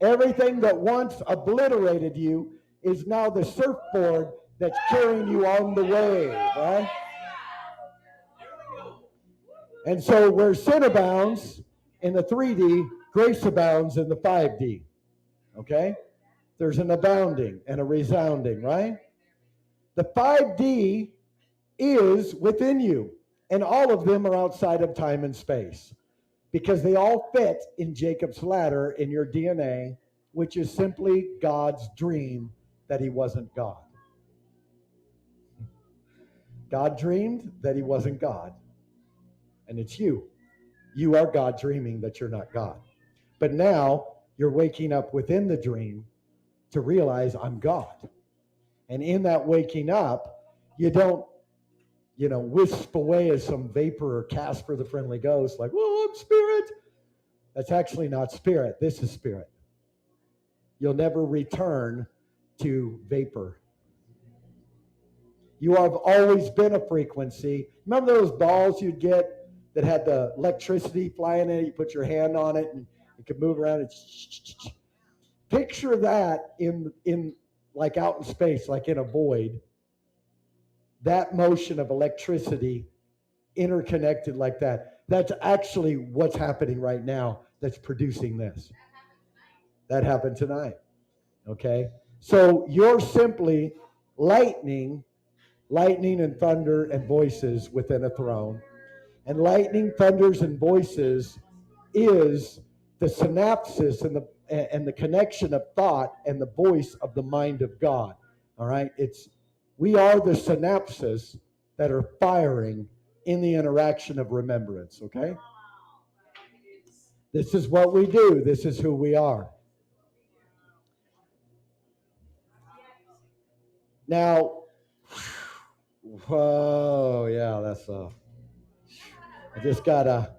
Everything that once obliterated you is now the surfboard that's carrying you on the wave, right? And so where sin abounds in the 3D, grace abounds in the 5D. Okay? There's an abounding and a resounding, right? The 5D is within you, and all of them are outside of time and space because they all fit in Jacob's ladder in your DNA, which is simply God's dream that he wasn't God. God dreamed that he wasn't God, and it's you. You are God dreaming that you're not God. But now you're waking up within the dream to realize I'm God. And in that waking up, you don't, wisp away as some vapor or Casper the Friendly Ghost, like, whoa, I'm spirit. That's actually not spirit. This is spirit. You'll never return to vapor. You have always been a frequency. Remember those balls you'd get that had the electricity flying in it? You put your hand on it and it could move around. Picture that in like out in space, like in a void. That motion of electricity interconnected like that. That's actually what's happening right now that's producing this. That happened tonight. Okay? So you're simply lightning and thunder and voices within a throne. And lightning, thunders, and voices is the synapses and the connection of thought and the voice of the mind of God. All right? We are the synapses that are firing in the interaction of remembrance, okay? This is what we do. This is who we are. Now, whoa, yeah, I just got to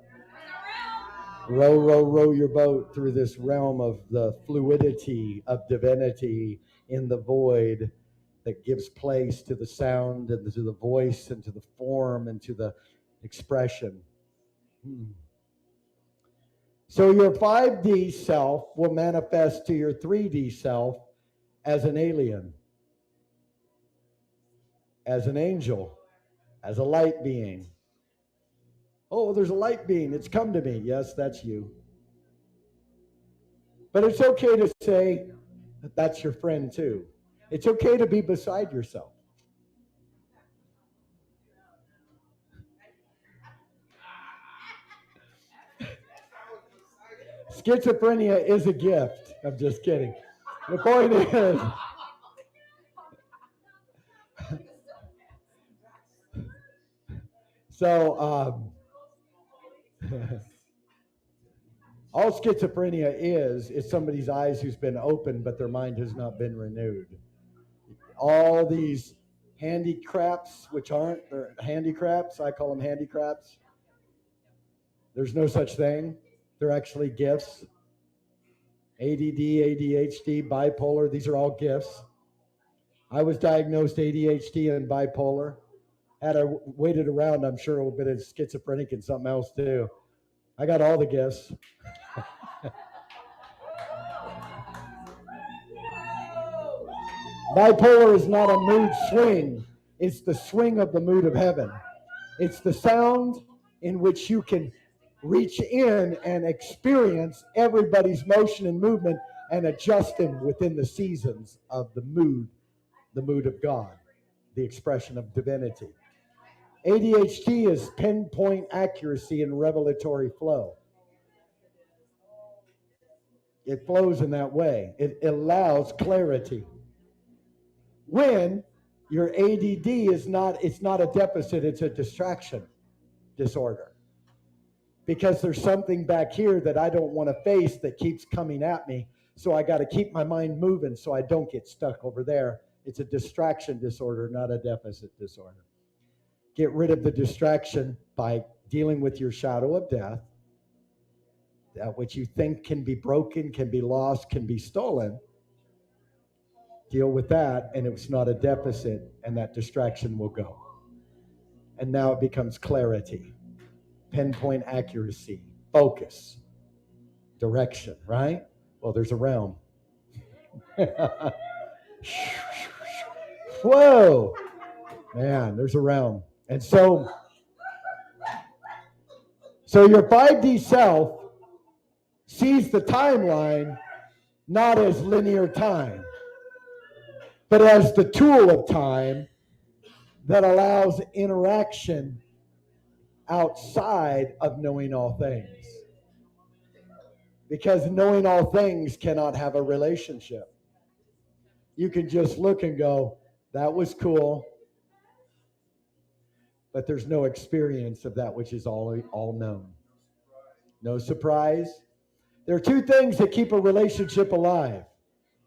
row your boat through this realm of the fluidity of divinity in the void that gives place to the sound and to the voice and to the form and to the expression. So your 5D self will manifest to your 3D self as an alien, as an angel, as a light being. Oh, there's a light being. It's come to me. Yes, that's you. But it's okay to say that that's your friend too. It's okay to be beside yourself. Schizophrenia is a gift. I'm just kidding. The point is, So, all schizophrenia is somebody's eyes who's been opened, but their mind has not been renewed. All these handicrafts, which aren't, they're handicrafts, I call them handicrafts. There's no such thing. They're actually gifts. ADD, ADHD, bipolar, these are all gifts. I was diagnosed ADHD and bipolar. Had I waited around, I'm sure it would have been a schizophrenic and something else too. I got all the gifts. Bipolar is not a mood swing. It's the swing of the mood of heaven. It's the sound in which you can reach in and experience everybody's motion and movement and adjust them within the seasons of the mood of God, the expression of divinity. ADHD is pinpoint accuracy and revelatory flow. It flows in that way. It allows clarity. When your ADD is not, it's not a deficit, it's a distraction disorder. Because there's something back here that I don't want to face that keeps coming at me. So I got to keep my mind moving so I don't get stuck over there. It's a distraction disorder, not a deficit disorder. Get rid of the distraction by dealing with your shadow of death. That which you think can be broken, can be lost, can be stolen. Deal with that, and it's not a deficit, and that distraction will go. And now it becomes clarity, pinpoint accuracy, focus, direction, right? Well, there's a realm. Whoa, man, there's a realm. And so your 5D self sees the timeline not as linear time, but as the tool of time that allows interaction outside of knowing all things. Because knowing all things cannot have a relationship. You can just look and go, that was cool, but there's no experience of that which is all known. No surprise. There are two things that keep a relationship alive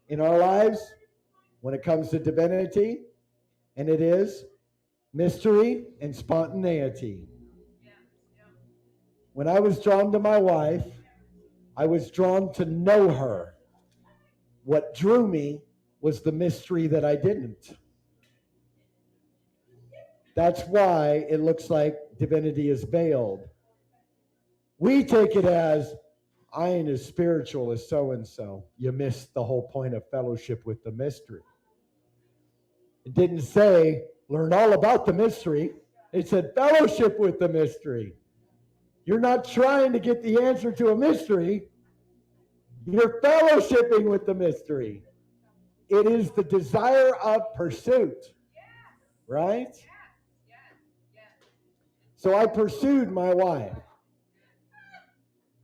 in our lives when it comes to divinity, and it is mystery and spontaneity. When I was drawn to my wife, I was drawn to know her. What drew me was the mystery that I didn't. That's why it looks like divinity is veiled. We take it as, I ain't as spiritual as so-and-so. You missed the whole point of fellowship with the mystery. It didn't say, learn all about the mystery. It said, fellowship with the mystery. You're not trying to get the answer to a mystery. You're fellowshipping with the mystery. It is the desire of pursuit, right? So I pursued my wife.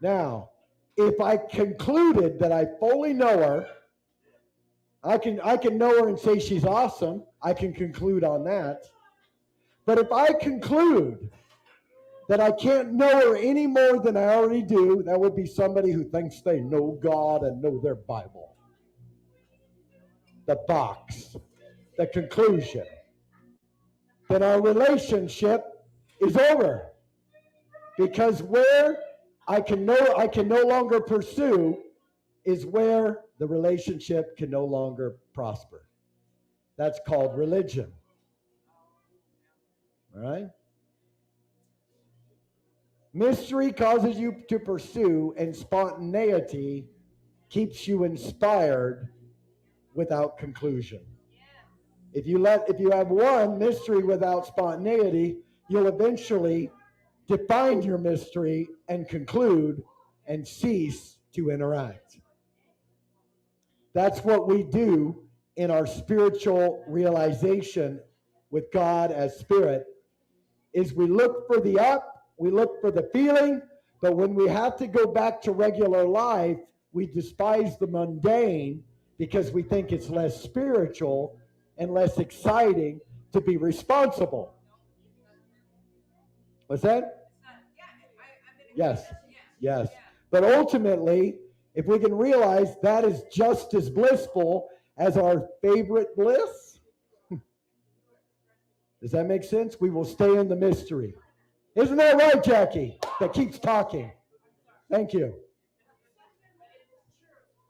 Now, if I concluded that I fully know her, I can know her and say she's awesome. I can conclude on that. But if I conclude that I can't know her any more than I already do, that would be somebody who thinks they know God and know their Bible. The box, the conclusion. Then our relationship is over. Because where I can no longer pursue is where the relationship can no longer prosper. That's called religion. All right? Mystery causes you to pursue, and spontaneity keeps you inspired without conclusion. If you have one mystery without spontaneity, you'll eventually define your mystery and conclude and cease to interact. That's what we do in our spiritual realization with God as spirit, is we look for the up, we look for the feeling, but when we have to go back to regular life, we despise the mundane because we think it's less spiritual and less exciting to be responsible. What's that? Yes. Yes. But ultimately, if we can realize that is just as blissful as our favorite bliss, does that make sense? We will stay in the mystery. Isn't that right, Jackie? That keeps talking. Thank you.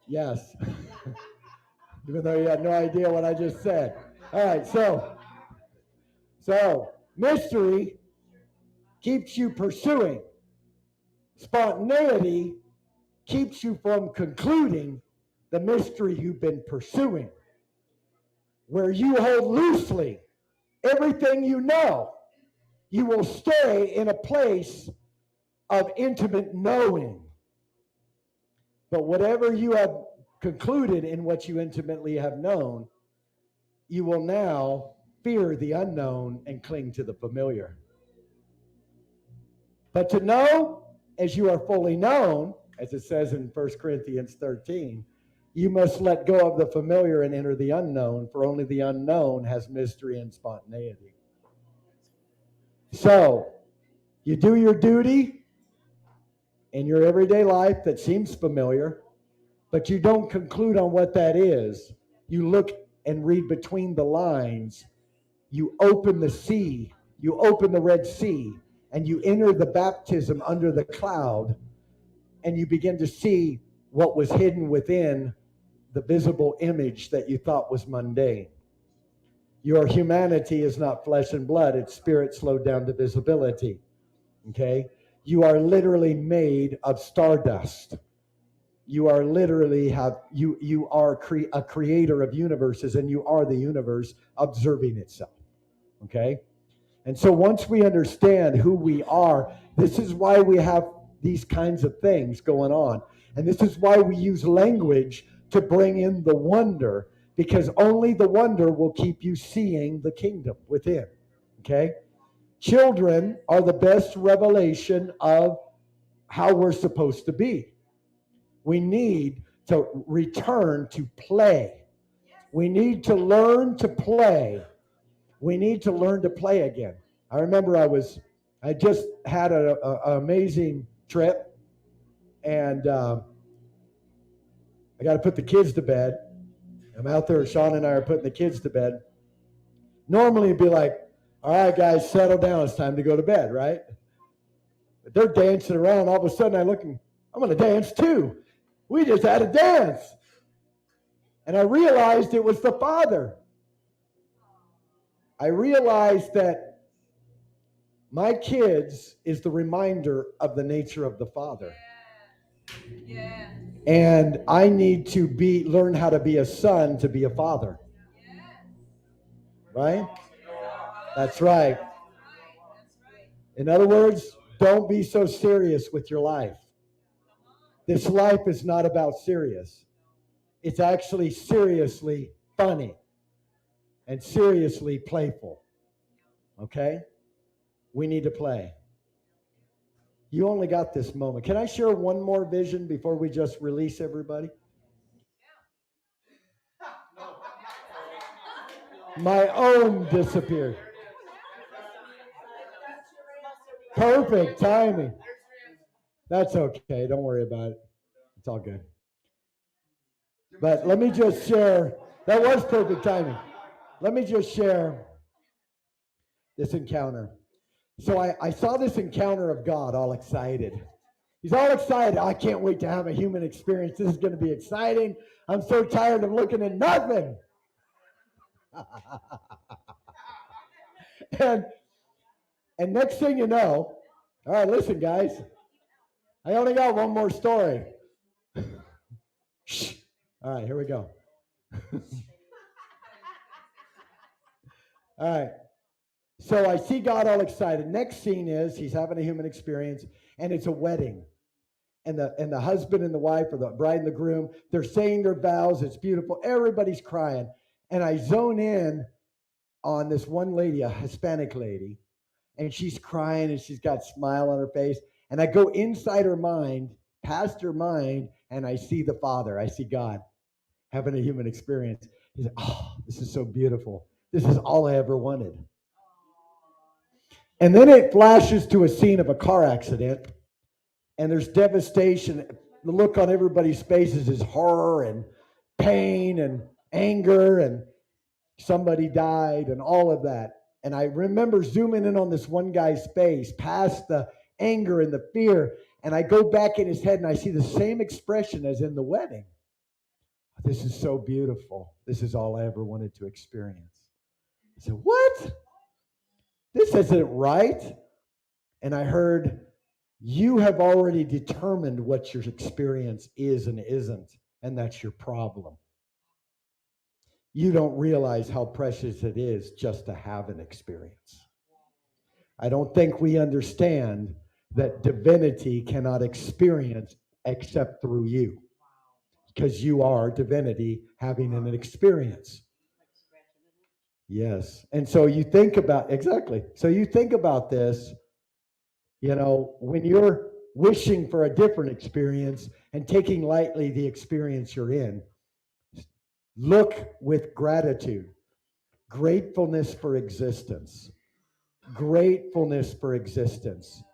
Yes. Even though you had no idea what I just said. All right, so mystery keeps you pursuing. Spontaneity keeps you from concluding the mystery you've been pursuing. Where you hold loosely everything you know, you will stay in a place of intimate knowing. But whatever you have concluded in what you intimately have known, you will now fear the unknown and cling to the familiar. But to know as you are fully known, as it says in 1 Corinthians 13, you must let go of the familiar and enter the unknown, for only the unknown has mystery and spontaneity. So, you do your duty in your everyday life that seems familiar, but you don't conclude on what that is. You look and read between the lines. You open the sea, you open the Red Sea, and you enter the baptism under the cloud, and you begin to see what was hidden within the visible image that you thought was mundane. Your humanity is not flesh and blood, it's spirit slowed down to visibility. Okay? You are literally made of stardust. You are literally you are a creator of universes, and you are the universe observing itself. Okay? And so once we understand who we are, this is why we have these kinds of things going on. And this is why we use language to bring in the wonder, because only the wonder will keep you seeing the kingdom within. Okay? Children are the best revelation of how we're supposed to be. We need to return to play. We need to learn to play. We need to learn to play again. I remember I just had an amazing trip, and I got to put the kids to bed. I'm out there, Sean and I are putting the kids to bed. Normally it'd be like, all right, guys, settle down. It's time to go to bed, right? But they're dancing around. All of a sudden I'm going to dance too. We just had a dance. And I realized it was the Father. I realized that my kids is the reminder of the nature of the Father. Yeah. And I need to learn how to be a son to be a father. Right? That's right. In other words, don't be so serious with your life. This life is not about serious. It's actually seriously funny and seriously playful. Okay? We need to play. You only got this moment. Can I share one more vision before we just release everybody? My own disappeared. Perfect timing. That's okay. Don't worry about it. It's all good. But let me just share. That was perfect timing. Let me just share this encounter. So I saw this encounter of God, all excited. He's all excited. I can't wait to have a human experience. This is going to be exciting. I'm so tired of looking at nothing. And next thing you know, all right, listen, guys. I only got one more story. Shh. All right, here we go. All right. So I see God all excited. Next scene is he's having a human experience, and it's a wedding. And the husband and the wife, or the bride and the groom, they're saying their vows. It's beautiful. Everybody's crying. And I zone in on this one lady, a Hispanic lady, and she's crying, and she's got a smile on her face. And I go inside her mind, past her mind, and I see the Father. I see God having a human experience. He's like, oh, this is so beautiful. This is all I ever wanted. And then it flashes to a scene of a car accident, and there's devastation. The look on everybody's faces is horror and pain and anger, and somebody died and all of that. And I remember zooming in on this one guy's face, past the anger and the fear, and I go back in his head and I see the same expression as in the wedding. This is so beautiful. This is all I ever wanted to experience. I said, what? This isn't right. And I heard, you have already determined what your experience is and isn't, and that's your problem. You don't realize how precious it is just to have an experience. I don't think we understand that divinity cannot experience except through you, because you are divinity having an experience. Yes. And so you think about, exactly. So you think about this, when you're wishing for a different experience and taking lightly the experience you're in, look with gratitude, gratefulness for existence,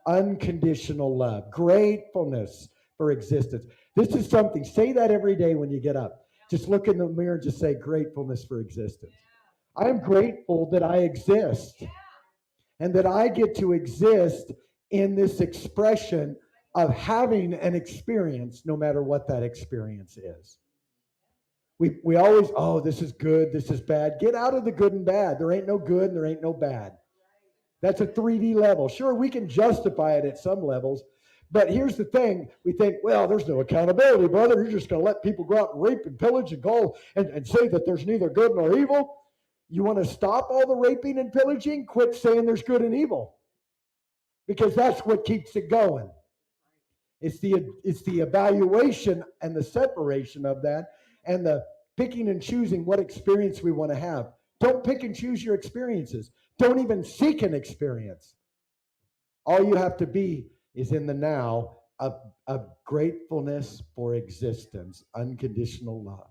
unconditional love, gratefulness for existence. This is something, say that every day when you get up. Just look in the mirror and just say gratefulness for existence. I am grateful that I exist and that I get to exist in this expression of having an experience, no matter what that experience is. We always, this is good, this is bad. Get out of the good and bad. There ain't no good and there ain't no bad. That's a 3D level. Sure, we can justify it at some levels, but here's the thing. We think, well, there's no accountability, brother. You're just going to let people go out and rape and pillage and go and say that there's neither good nor evil. You want to stop all the raping and pillaging? Quit saying there's good and evil, because that's what keeps it going. It's the evaluation and the separation of that and the picking and choosing what experience we want to have. Don't pick and choose your experiences. Don't even seek an experience. All you have to be is in the now of gratefulness for existence, unconditional love.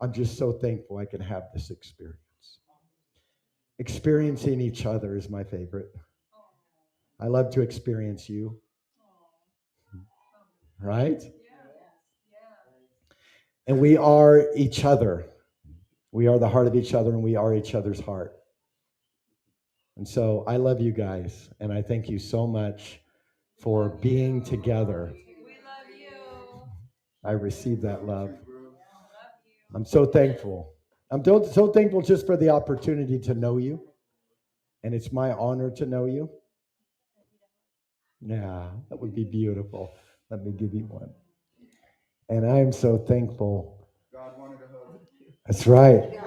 I'm just so thankful I can have this experience. Experiencing each other is my favorite. I love to experience you. Right? And we are each other. We are the heart of each other, and we are each other's heart. And so I love you guys, and I thank you so much for being together. We love you. I receive that love. I'm so thankful. I'm so thankful just for the opportunity to know you, and it's my honor to know you. Yeah, that would be beautiful. Let me give you one. And I am so thankful. God wanted a hug. That's right.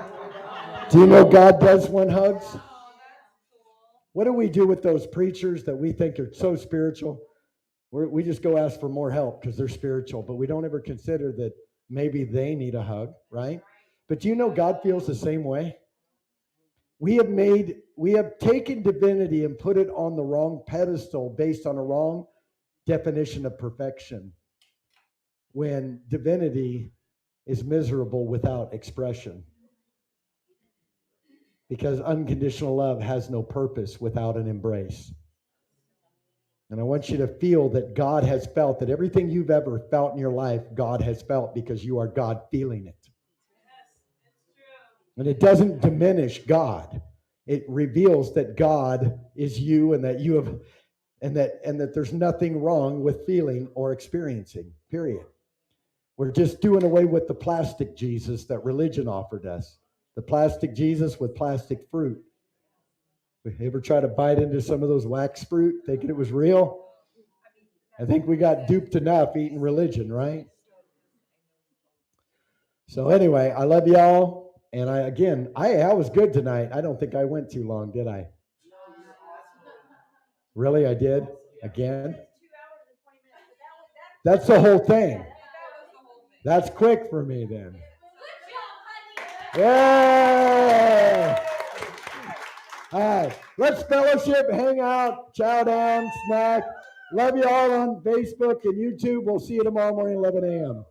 Do you know God does want hugs? What do we do with those preachers that we think are so spiritual? We just go ask for more help because they're spiritual, but we don't ever consider that maybe they need a hug, right? But do you know God feels the same way? We have taken divinity and put it on the wrong pedestal based on a wrong definition of perfection, when divinity is miserable without expression. Because unconditional love has no purpose without an embrace. And I want you to feel that God has felt, that everything you've ever felt in your life, God has felt, because you are God feeling it. And it doesn't diminish God. It reveals that God is you, and that you have, and that there's nothing wrong with feeling or experiencing, period. We're just doing away with the plastic Jesus that religion offered us. The plastic Jesus with plastic fruit. You ever try to bite into some of those wax fruit thinking it was real? I think we got duped enough eating religion, right? So anyway, I love y'all. And I was good tonight. I don't think I went too long, did I? Really, I did? Again? That's the whole thing. That's quick for me then. Yeah! All right, let's fellowship, hang out, chow down, snack. Love you all on Facebook and YouTube. We'll see you tomorrow morning, 11 a.m.